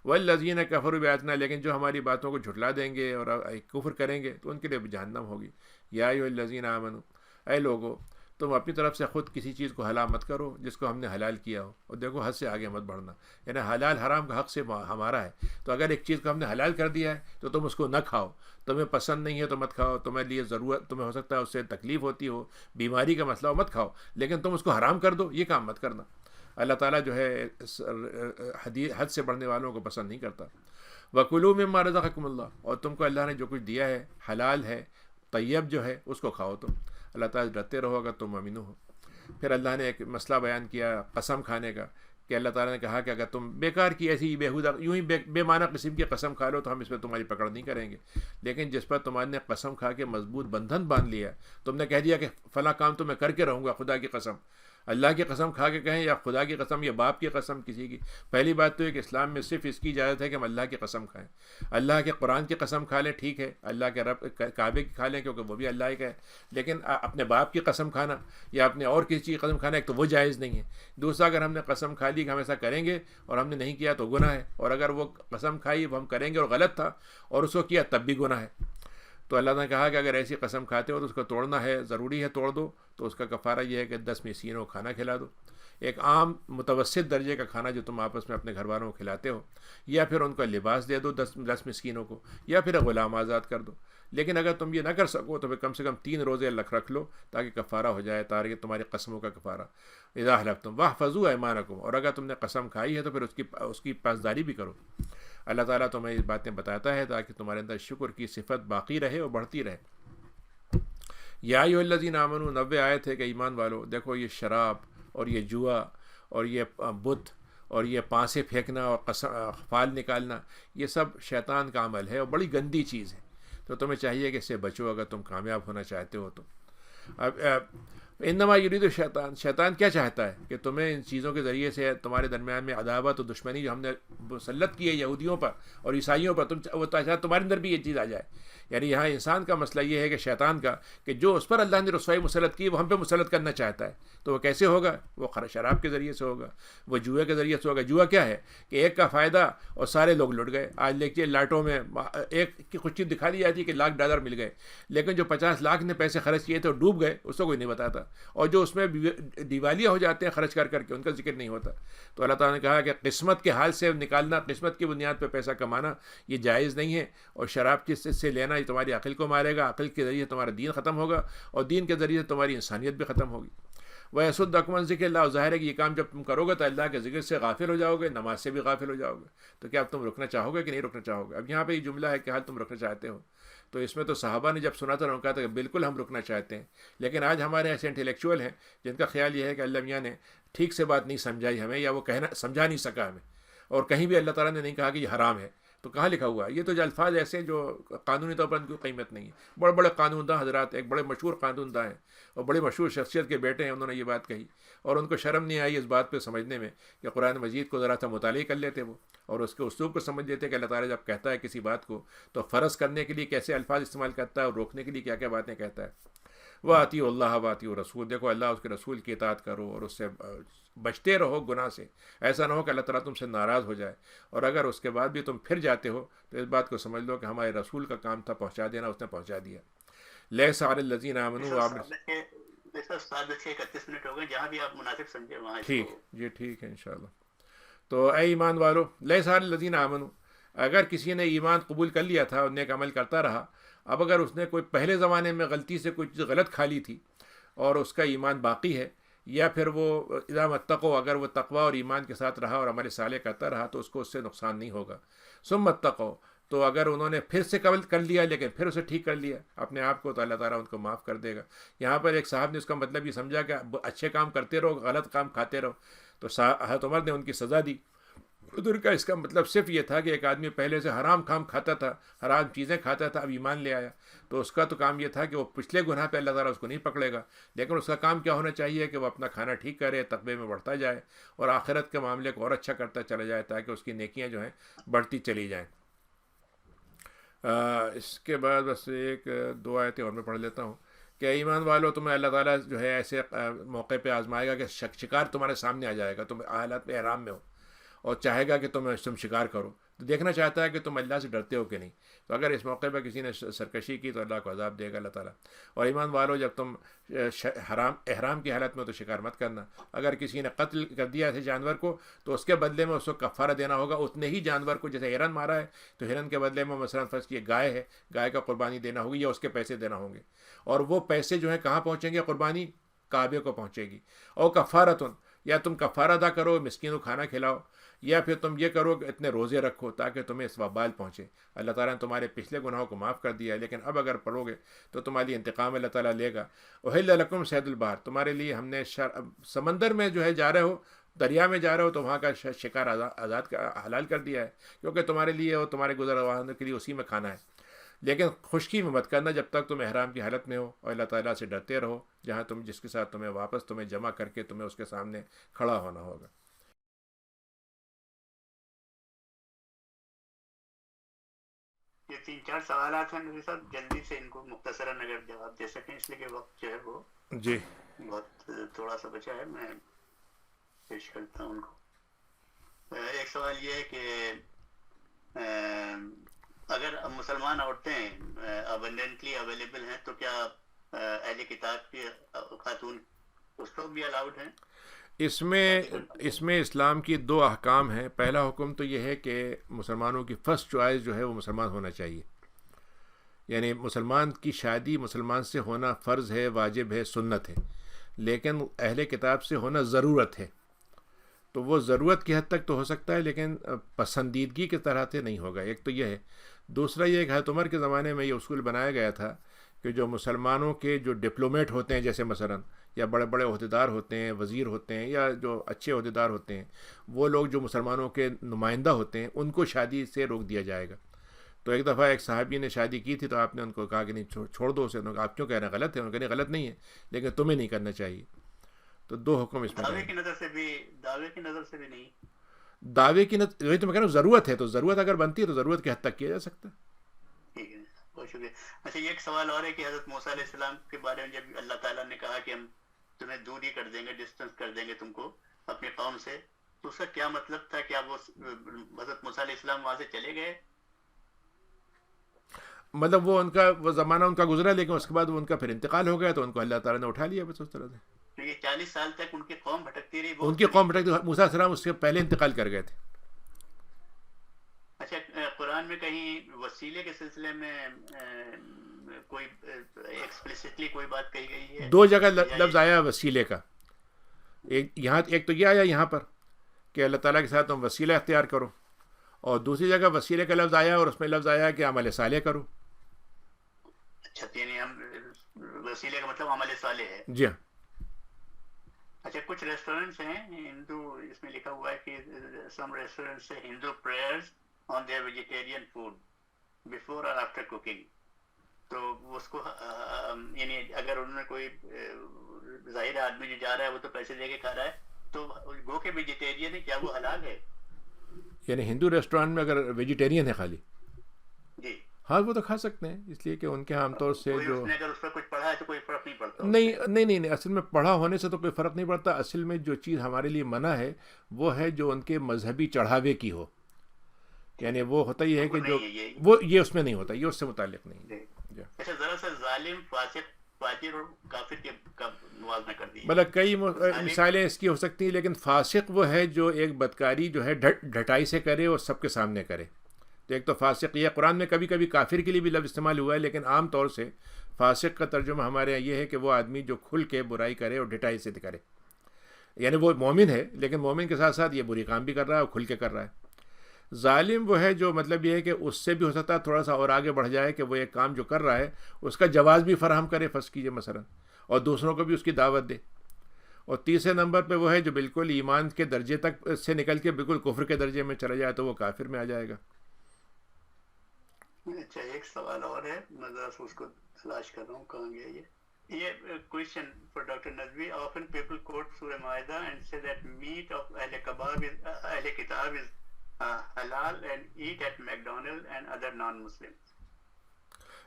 وَالَّذِينَ كَفَرُوا بِآيَاتِنَا، لیکن جو ہماری باتوں کو جھٹلا دیں گے اور کفر کریں گے تو ان کے لیے جہنم ہوگی۔ یا ایھا الذین آمنوا، اے لوگو تم اپنی طرف سے خود کسی چیز کو حلال مت کرو جس کو ہم نے حلال کیا ہو، اور دیکھو حد سے آگے مت بڑھنا، یعنی حلال حرام کا حق سے ہمارا ہے، تو اگر ایک چیز کو ہم نے حلال کر دیا ہے تو تم اس کو نہ کھاؤ، تمہیں پسند نہیں ہے تو مت کھاؤ، تمہیں لیے ضرورت، تمہیں ہو سکتا ہے اس سے تکلیف ہوتی ہو، بیماری کا مسئلہ ہو، مت کھاؤ، لیکن تم اس کو حرام کر دو، یہ کام مت کرنا۔ اللہ تعالیٰ جو ہے حد سے بڑھنے والوں کو پسند نہیں کرتا۔ وَكُلُوا مِمَّا رَزَقَكُمُ اللَّهُ، اور تم کو اللہ نے جو کچھ دیا ہے حلال ہے، طیب جو ہے اس کو کھاؤ تم. اللہ تعالیٰ ڈرتے رہو اگر تم مومن ہو. پھر اللہ نے ایک مسئلہ بیان کیا قسم کھانے کا کہ اللہ تعالیٰ نے کہا کہ اگر تم بیکار کی ایسی بیہودہ یوں ہی بے معنی قسم کی قسم کھا لو تو ہم اس پہ تمہاری پکڑ نہیں کریں گے. لیکن جس پر تمہارے نے قسم کھا کے مضبوط بندھن باندھ لیا, تم نے کہہ دیا کہ فلاں کام تو میں کر کے رہوں گا, خدا کی قسم, اللہ کی قسم کھا کے کہیں یا خدا کی قسم یا باپ کی قسم کسی کی. پہلی بات تو ہے کہ اسلام میں صرف اس کی اجازت ہے کہ ہم اللہ کی قسم کھائیں. اللہ کے قرآن کی قسم کھا لیں ٹھیک ہے, اللہ کے رب کعبے کی کھا لیں کیونکہ وہ بھی اللہ کا ہے, لیکن اپنے باپ کی قسم کھانا یا اپنے اور کسی چیز کی قسم کھانا ایک تو وہ جائز نہیں ہے. دوسرا, اگر ہم نے قسم کھا لی کہ ہم ایسا کریں گے اور ہم نے نہیں کیا تو گناہ ہے, اور اگر وہ قسم کھائی وہ ہم کریں گے اور غلط تھا اور اس کو کیا تب بھی گناہ ہے. تو اللہ نے کہا کہ اگر ایسی قسم کھاتے ہو تو اس کو توڑنا ہے, ضروری ہے توڑ دو. تو اس کا کفارہ یہ ہے کہ 10 مسکینوں کو کھانا کھلا دو, ایک عام متوسط درجے کا کھانا جو تم آپس میں اپنے گھر والوں کو کھلاتے ہو, یا پھر ان کا لباس دے دو 10 مسکینوں کو, یا پھر غلام آزاد کر دو. لیکن اگر تم یہ نہ کر سکو تو پھر کم سے کم 3 روزے رکھ لو تاکہ کفارہ ہو جائے, تاکہ تمہاری قسموں کا کفارہ. اذا حلفتم واحفظوا ایمانکم, اور اگر تم نے قسم کھائی ہے تو پھر اس کی پاسداری بھی کرو. اللہ تعالیٰ تمہیں اس باتیں بتاتا ہے تاکہ تمہارے اندر شکر کی صفت باقی رہے اور بڑھتی رہے. یا ایھا الذین آمنوا 90 آیت ہے کہ ایمان والو دیکھو یہ شراب اور یہ جوا اور یہ بت اور یہ پانسے پھینکنا اور فال نکالنا یہ سب شیطان کا عمل ہے اور بڑی گندی چیز ہے. تو تمہیں چاہیے کہ اس سے بچو اگر تم کامیاب ہونا چاہتے ہو تو. اب انما یرید شیطان کیا چاہتا ہے کہ تمہیں ان چیزوں کے ذریعے سے تمہارے درمیان میں عداوت و دشمنی جو ہم نے مسلط کی ہے یہودیوں پر اور عیسائیوں پر, وہ چاہتا تمہارے اندر بھی یہ چیز آ جائے. یعنی یہاں انسان کا مسئلہ یہ ہے کہ شیطان کا کہ جو اس پر اللہ نے رسوائی مسلط کی وہ ہم پہ مسلط کرنا چاہتا ہے. تو وہ کیسے ہوگا؟ وہ شراب کے ذریعے سے ہوگا, وہ جوئے کے ذریعے سے ہوگا. جوا کیا ہے کہ ایک کا فائدہ اور سارے لوگ لٹ گئے. آج دیکھیے لاٹوں میں ایک کی کچھ چیز دکھا دی جاتی ہے کہ $1,00,000 مل گئے, لیکن جو 50 لاکھ نے پیسے خرچ کیے تھے اور ڈوب گئے اس کو کوئی نہیں بتاتا, اور جو اس میں دیوالیہ ہو جاتے ہیں خرچ کر کے ان کا ذکر نہیں ہوتا. تو اللہ تعالیٰ نے کہا کہ قسمت کے حال سے نکالنا, قسمت کی بنیاد پہ پیسہ کمانا یہ جائز نہیں ہے, اور شراب کی سے لینا یہ تمہاری عقل کو مارے گا, عقل کے ذریعے تمہارا دین ختم ہوگا اور دین کے ذریعے تمہاری انسانیت بھی ختم ہوگی. وَيَصُدَّكُمْ عَنْ ذِكْرِ اللَّهِ, ظاہر ہے کہ یہ کام جب تم کرو گے تو اللہ کے ذکر سے غافل ہو جاؤ گے, نماز سے بھی غافل ہو جاؤ گے. تو کیا اب تم رکنا چاہو گے کہ نہیں رکنا چاہو گے؟ اب یہاں پہ یہ جملہ ہے کہ حال تم رکنا چاہتے ہو. تو اس میں تو صحابہ نے جب سنا تھا انہوں نے کہا تھا کہ بالکل ہم رکنا چاہتے ہیں. لیکن آج ہمارے ایسے انٹلیکچوئل ہیں جن کا خیال یہ ہے کہ اللہ میاں نے ٹھیک سے بات نہیں سمجھائی ہمیں, یا وہ سمجھا نہیں سکا ہمیں, اور کہیں بھی اللہ تعالیٰ نے نہیں کہا کہ یہ حرام ہے. تو کہاں لکھا ہوا ہے؟ یہ تو جو الفاظ ایسے جو قانونی طور پر ان کی قیمت نہیں ہے. بڑے بڑے قانون داں حضرات, ایک بڑے مشہور قانون داں ہیں اور بڑے مشہور شخصیت کے بیٹے ہیں, انہوں نے یہ بات کہی اور ان کو شرم نہیں آئی اس بات پہ سمجھنے میں کہ قرآن مجید کو ذرا سا مطالعہ کر لیتے وہ, اور اس کے اسلوب کو سمجھ لیتے کہ اللہ تعالیٰ جب کہتا ہے کسی بات کو تو فرض کرنے کے لیے کیسے الفاظ استعمال کرتا ہے اور روکنے کے لیے کیا کیا باتیں کہتا ہے. وَأَطِیعُوا اللَّهَ وَأَطِیعُوا الرَّسُولَ, دیکھو اللہ اس کے رسول کی اطاعت کرو اور اس سے بچتے رہو گناہ سے. ایسا نہ ہو کہ اللہ تعالیٰ تم سے ناراض ہو جائے, اور اگر اس کے بعد بھی تم پھر جاتے ہو تو اس بات کو سمجھ لو کہ ہمارے رسول کا کام تھا پہنچا دینا, اس نے پہنچا دیا. لیس علی الذین آمنوا, ٹھیک جی ٹھیک ہے انشاءاللہ. تو اے ایمان والو, لیس علی الذین آمنوا, اگر کسی نے ایمان قبول کر لیا تھا اور نیک عمل کرتا رہا, اب اگر اس نے کوئی پہلے زمانے میں غلطی سے کوئی چیز غلط کھا لی تھی اور اس کا ایمان باقی ہے, یا پھر وہ اذا اتقوا, اگر وہ تقوی اور ایمان کے ساتھ رہا اور عمل صالح کرتا رہا تو اس کو اس سے نقصان نہیں ہوگا. ثم اتقوا, تو اگر انہوں نے پھر سے قبل کر لیا لیکن پھر اسے ٹھیک کر لیا اپنے آپ کو, تو اللہ تعالیٰ ان کو معاف کر دے گا. یہاں پر ایک صاحب نے اس کا مطلب یہ سمجھا کہ اچھے کام کرتے رہو غلط کام کھاتے رہو, تو حضرت عمر نے ان کی سزا دی. ادھر کا اس کا مطلب صرف یہ تھا کہ ایک آدمی پہلے سے حرام کام کھاتا تھا, حرام چیزیں کھاتا تھا, اب ایمان لے آیا, تو اس کا تو کام یہ تھا کہ وہ پچھلے گناہ پہ اللہ تعالیٰ اس کو نہیں پکڑے گا, لیکن اس کا کام کیا ہونا چاہیے کہ وہ اپنا کھانا ٹھیک کرے, تقوی میں بڑھتا جائے اور آخرت کے معاملے کو اور اچھا کرتا چلا جائے تاکہ اس کی نیکیاں جو ہیں بڑھتی چلی جائیں. اس کے بعد بس 1-2 آیتیں اور میں پڑھ لیتا ہوں کہ ایمان والو تمہیں اللہ تعالیٰ جو ہے ایسے موقع پہ آزمائے گا کہ شکار تمہارے سامنے آ جائے گا, تم حالت میں احرام میں ہو اور چاہے گا کہ تم شکار کرو, تو دیکھنا چاہتا ہے کہ تم اللہ سے ڈرتے ہو کہ نہیں. تو اگر اس موقع پہ کسی نے سرکشی کی تو اللہ کو عذاب دے گا اللہ تعالیٰ. اور ایمان والو جب تم احرام کی حالت میں تو شکار مت کرنا. اگر کسی نے قتل کر دیا ایسے جانور کو تو اس کے بدلے میں اس کو کفارہ دینا ہوگا اتنے ہی جانور کو. جیسے ہرن مارا ہے تو ہرن کے بدلے میں مثلاً فرض کیے گائے ہے, گائے کا قربانی دینا ہوگی یا اس کے پیسے دینا ہوں گے, اور وہ پیسے جو ہیں کہاں پہنچیں گے؟ قربانی کعبے کو پہنچے گی. اور کفارتن, یا تم کفارہ ادا کرو, مسکین کو کھانا کھلاؤ, یا پھر تم یہ کرو کہ اتنے روزے رکھو تاکہ تمہیں اس وبال پہنچے. اللہ تعالیٰ نے تمہارے پچھلے گناہوں کو معاف کر دیا، لیکن اب اگر پڑھو گے تو تمہارے لیے انتقام اللہ تعالیٰ لے گا. احل لکم صید البحر، تمہارے لیے ہم نے سمندر میں جو ہے جا رہے ہو، دریا میں جا رہے ہو تو وہاں کا شکار آزاد حلال کر دیا ہے، کیونکہ تمہارے لیے اور تمہارے گزر کے لیے اسی میں کھانا ہے. لیکن خشکی میں مت کرنا جب تک تم احرام کی حالت میں ہو، اور اللہ تعالیٰ سے ڈرتے رہو جہاں تم جس کے ساتھ تمہیں واپس تمہیں جمع کر کے تمہیں اس کے سامنے کھڑا ہونا ہوگا. یہ 3-4 سوالات ہیں نبی صاحب، جلدی سے ان کو مختصراً اگر جواب دے سکیں، اس لیے کہ وقت جو ہے وہ جی بہت تھوڑا سا بچا ہے، میں پیش کرتا ہوں ان کو. ایک سوال یہ ہے کہ اگر مسلمان عورتیں ابنڈنٹلی اویلیبل ہیں تو کیا اہل کتاب کی خاتون اس کو بھی الاؤڈ ہیں؟ اس میں اسلام کی 2 احکام ہیں. پہلا حکم تو یہ ہے کہ مسلمانوں کی فرسٹ چوائس جو ہے وہ مسلمان ہونا چاہیے، یعنی مسلمان کی شادی مسلمان سے ہونا فرض ہے، واجب ہے، سنت ہے، لیکن اہل کتاب سے ہونا ضرورت ہے. تو وہ ضرورت کی حد تک تو ہو سکتا ہے، لیکن پسندیدگی کی طرح سے نہیں ہوگا. ایک تو یہ ہے. دوسرا یہ کہ حضرت عمر کے زمانے میں یہ اصول بنایا گیا تھا کہ جو مسلمانوں کے جو ڈپلومیٹ ہوتے ہیں، جیسے مثلا یا بڑے بڑے عہدیدار ہوتے ہیں، وزیر ہوتے ہیں، یا جو اچھے عہدیدار ہوتے ہیں، وہ لوگ جو مسلمانوں کے نمائندہ ہوتے ہیں ان کو شادی سے روک دیا جائے گا. تو ایک دفعہ ایک صحابی نے شادی کی تھی تو آپ نے ان کو کہا کہ نہیں چھوڑ دو اسے. آپ کیوں کہہ رہے ہیں غلط ہے؟ انہوں نے کہا نہیں غلط نہیں ہے، لیکن تمہیں نہیں کرنا چاہیے. تو 2 حکم اس میں دعوے کی نظر سے بھی نہیں. دعوے کی وہی تو میں کہہ رہا ہوں، ضرورت ہے تو ضرورت اگر بنتی ہے تو ضرورت کی حد تک کیا جا سکتا ہے. ٹھیک ہے، بہت شکریہ. اچھا، یہ ایک سوال اور ہے کہ حضرت موسیٰ علیہ السلام کے بارے میں جب اللہ تعالیٰ نے کہا کہ ہم تمہیں دوری کر دیں گے، ڈسٹنس کر دیں گے تم کو اپنی قوم سے، تو اس کا کیا مطلب تھا؟ کیا وہ حضرت موسیٰ علیہ السلام وہاں سے چلے گئے؟ مطلب وہ زمانہ ان کا گزرا، لیکن اس کے بعد وہ ان کا پھر انتقال ہو گیا تو ان کو اللہ تعالیٰ نے اٹھا لیا بس اس طرح سے. تو یہ 40 سال تک ان کی قوم بھٹکتی رہی. ان کی قوم بھٹکتی، موسیٰ علیہ السلام اس سے پہلے انتقال کر گئے تھے. اچھا، قرآن میں کہیں وسیلے کے سلسلے میں کوئی ایکسپلیسٹلی کوئی بات کہی گئی ہے؟ 2 جگہ لفظ آیا وسیلے کا. ایک تو یہ آیا یہاں پر کہ اللہ تعالیٰ کے ساتھ تم وسیلہ اختیار کرو، اور دوسری جگہ وسیلے کا لفظ آیا اور اس میں لفظ آیا کہ عمل صالح کرو. اچھا، یعنی ہم وسیلے کا مطلب عمل صالح ہے. جی ہاں. اچھا، کچھ ریسٹورینٹس ہیں ہندو، اس میں لکھا ہوا ہے کہ سم ریسٹورینٹس سے Hindu prayers on their vegetarian food before اور آفٹر کوکنگ. تو اس کو یعنی اگر انہوں نے کوئی ظاہر آدمی جو جا رہا ہے وہ تو پیسے دے کے کھا رہا ہے، تو گو کے ویجیٹیرین ہے، کیا وہ حلال ہے؟ یعنی ہندو ریسٹورینٹ میں اگر ویجیٹیرین ہے خالی، جی ہاں وہ تو کھا سکتے ہیں، اس لیے کہ ان کے عام طور سے جو اگر اس پر کچھ پڑھا ہے تو کوئی فرق نہیں پڑتا. نہیں اصل میں پڑھا ہونے سے تو کوئی فرق نہیں پڑتا. اصل میں جو چیز ہمارے لیے منع ہے وہ ہے جو ان کے مذہبی چڑھاوے کی ہو. یعنی وہ ہوتا ہی ہے کہ جو وہ یہ اس میں نہیں ہوتا، یہ اس سے متعلق نہیں. اچھا، ذرا سا ظالم، فاسق، فاجر اور کافر کا موازنہ کر دیا. مطلب کئی مثالیں اس کی ہو سکتی ہیں، لیکن فاسق وہ ہے جو ایک بدکاری جو ہے ڈھٹائی سے کرے اور سب کے سامنے کرے. تو ایک تو فاسق یہ قرآن میں کبھی کبھی کافر کے لیے بھی لفظ استعمال ہوا ہے، لیکن عام طور سے فاسق کا ترجمہ ہمارے یہاں یہ ہے کہ وہ آدمی جو کھل کے برائی کرے اور ڈھٹائی سے کرے. یعنی وہ مومن ہے لیکن مومن کے ساتھ ساتھ یہ بری کام بھی کر رہا ہے اور کھل کے کر رہا ہے. ظالم وہ ہے جو مطلب یہ ہے کہ اس سے بھی ہو سکتا ہے تھوڑا سا اور آگے بڑھ جائے کہ وہ ایک کام جو کر رہا ہے اس کا جواز بھی فراہم کرے، فرض کیجیے مثلا، اور دوسروں کو بھی اس کی دعوت دے. اور تیسرے نمبر پہ وہ ہے جو بالکل ایمان کے درجے تک سے نکل کے بالکل کفر کے درجے میں چلا جائے تو وہ کافر میں آ جائے گا. اچھا، ایک سوال اور ہے، میں ذرا اس کو تلاش کر رہا ہوں کہاں گیا یہ question for doctor Naqvi. Often people quote سورہ مائدہ and say that meat of اہل کتاب از حلال and eat at McDonald and other non Muslim.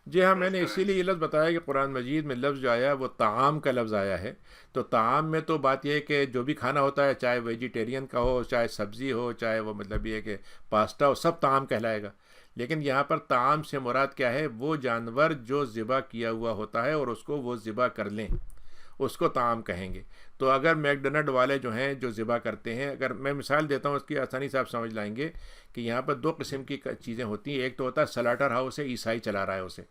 جی ہاں، میں نے اسی لیے یہ لفظ بتایا کہ قرآن مجید میں لفظ جو آیا وہ طعام کا لفظ آیا ہے. تو طعام میں تو بات یہ ہے کہ جو بھی کھانا ہوتا ہے، چاہے ویجیٹیرین کا ہو، چاہے سبزی ہو، چاہے وہ مطلب یہ ہے کہ پاستا ہو، سب طعام کہلائے گا. لیکن یہاں پر طعام سے مراد کیا ہے؟ وہ جانور جو ذبح کیا ہوا ہوتا ہے اور اس کو وہ ذبح کر لیں، اس کو طعام کہیں گے. تو اگر میک ڈونلڈ والے جو ہیں جو ذبح کرتے ہیں، اگر میں مثال دیتا ہوں اس کی آسانی سے آپ سمجھ لائیں گے کہ یہاں پر 2 قسم کی چیزیں ہوتی ہیں. ایک تو ہوتا ہے سلاٹر ہاؤس ہے، عیسائی چلا رہا ہے اسے،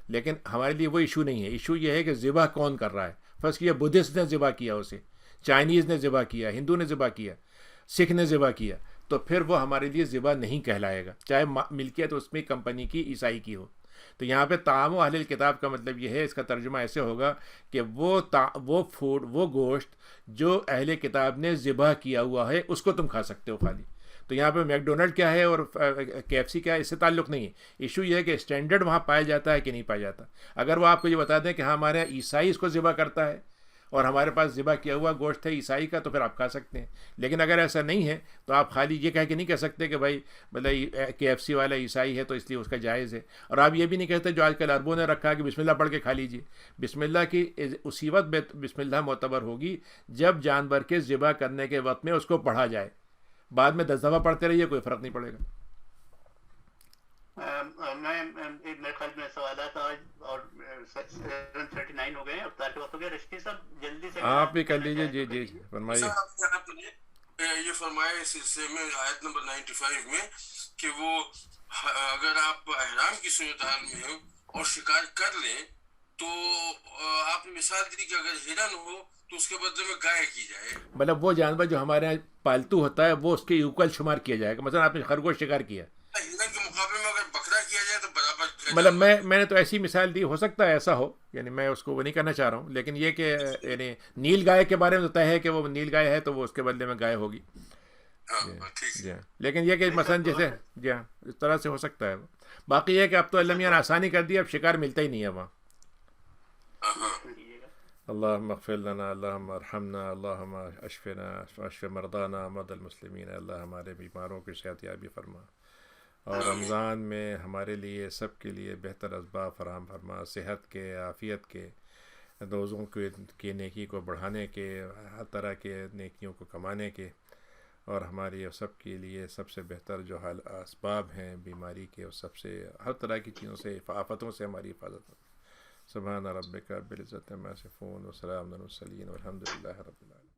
لیکن ہمارے لیے وہ ایشو نہیں ہے. ایشو یہ ہے کہ ذبح کون کر رہا ہے. فرض کیا بدھسٹ نے ذبح کیا اسے، چائنیز نے ذبح کیا، ہندو نے ذبح کیا، سکھ نے ذبح کیا، تو پھر وہ ہمارے لیے ذبح نہیں کہلائے گا، چاہے ملکیت اس میں کمپنی کی عیسائی کی ہو. تو یہاں پہ طعام اہل الکتاب کا مطلب یہ ہے، اس کا ترجمہ ایسے ہوگا کہ وہ فوڈ، وہ گوشت جو اہل کتاب نے ذبح کیا ہوا ہے اس کو تم کھا سکتے ہو خالی. تو یہاں پہ میک ڈونلڈ کیا ہے اور KFC کیا ہے اس سے تعلق نہیں ہے. ایشو یہ ہے کہ اسٹینڈرڈ وہاں پایا جاتا ہے کہ نہیں پایا جاتا. اگر وہ آپ کو یہ بتا دیں کہ ہاں ہمارے یہاں عیسائی اس کو ذبح کرتا ہے اور ہمارے پاس ذبح کیا ہوا گوشت ہے عیسائی کا، تو پھر آپ کھا سکتے ہیں. لیکن اگر ایسا نہیں ہے تو آپ خالی یہ کہہ کے نہیں کہہ سکتے کہ بھائی مطلب KFC والا عیسائی ہے تو اس لیے اس کا جائز ہے. اور آپ یہ بھی نہیں کہتے جو آج کل عربوں نے رکھا کہ بسم اللہ پڑھ کے کھا لیجیے. بسم اللہ کی اسی وقت بسم اللہ معتبر ہوگی جب جانور کے ذبح کرنے کے وقت میں اس کو پڑھا جائے. بعد میں 10 دفعہ پڑھتے رہیے، کوئی فرق نہیں پڑے گا. میں میرے خیال میں سوالات آج اور 7:39 ہو گئے ہیں، افطار کے وقت ہو گیا. رشتی صاحب جلدی سے آپ بھی کر لیجیے. جی جی فرمائیے. یہ فرمایا اس سلسلے میں آیت نمبر 95 میں کہ وہ اگر آپ احرام کی صورتحال میں ہوں اور شکار کر لیں تو آپ نے مثال دی کہ اگر ہرن ہو تو اس کے بدلے میں گائے کی جائے. مطلب وہ جانور جو ہمارے یہاں پالتو ہوتا ہے وہ اس کے ایکول شمار کیا جائے گا. مثلا آپ نے خرگوش شکار کیا، ہرن کے مقابلے میں اگر بکرا کیا جائے تو برابر. مطلب میں نے تو ایسی مثال دی، ہو سکتا ہے ایسا ہو، یعنی میں اس کو وہ نہیں کرنا چاہ رہا ہوں، لیکن یہ کہ یعنی نیل گائے کے بارے میں تو طے ہے کہ وہ نیل گائے ہے تو وہ اس کے بدلے میں گائے ہوگی. جی ہاں، لیکن یہ کہ مثلا جیسے جی ہاں اس طرح سے ہو سکتا ہے. باقی یہ کہ اب تو اللہ میاں نے آسانی کر دی، اب شکار ملتا ہی نہیں ہے وہاں. اللہم اغفر لنا، اللہم ارحمنا، اللہم اشفنا اشف مرضانا مرضى المسلمین. اللہ ہمارے بیماروں کی صحت یابی فرما، اور رمضان میں ہمارے لیے سب کے لیے بہتر اسباب فراہم فرما، صحت کے، عافیت کے، روزوں کی نیکی کو بڑھانے کے، ہر طرح کے نیکیوں کو کمانے کے، اور ہماری سب کے لیے سب سے بہتر جو اسباب ہیں بیماری کے، اس سب سے ہر طرح کی چیزوں سے، آفتوں سے ہماری حفاظت ہو. سبحان ربک رب العزت عما یصفون وسلام علی المرسلین والحمد للہ رب العالمین.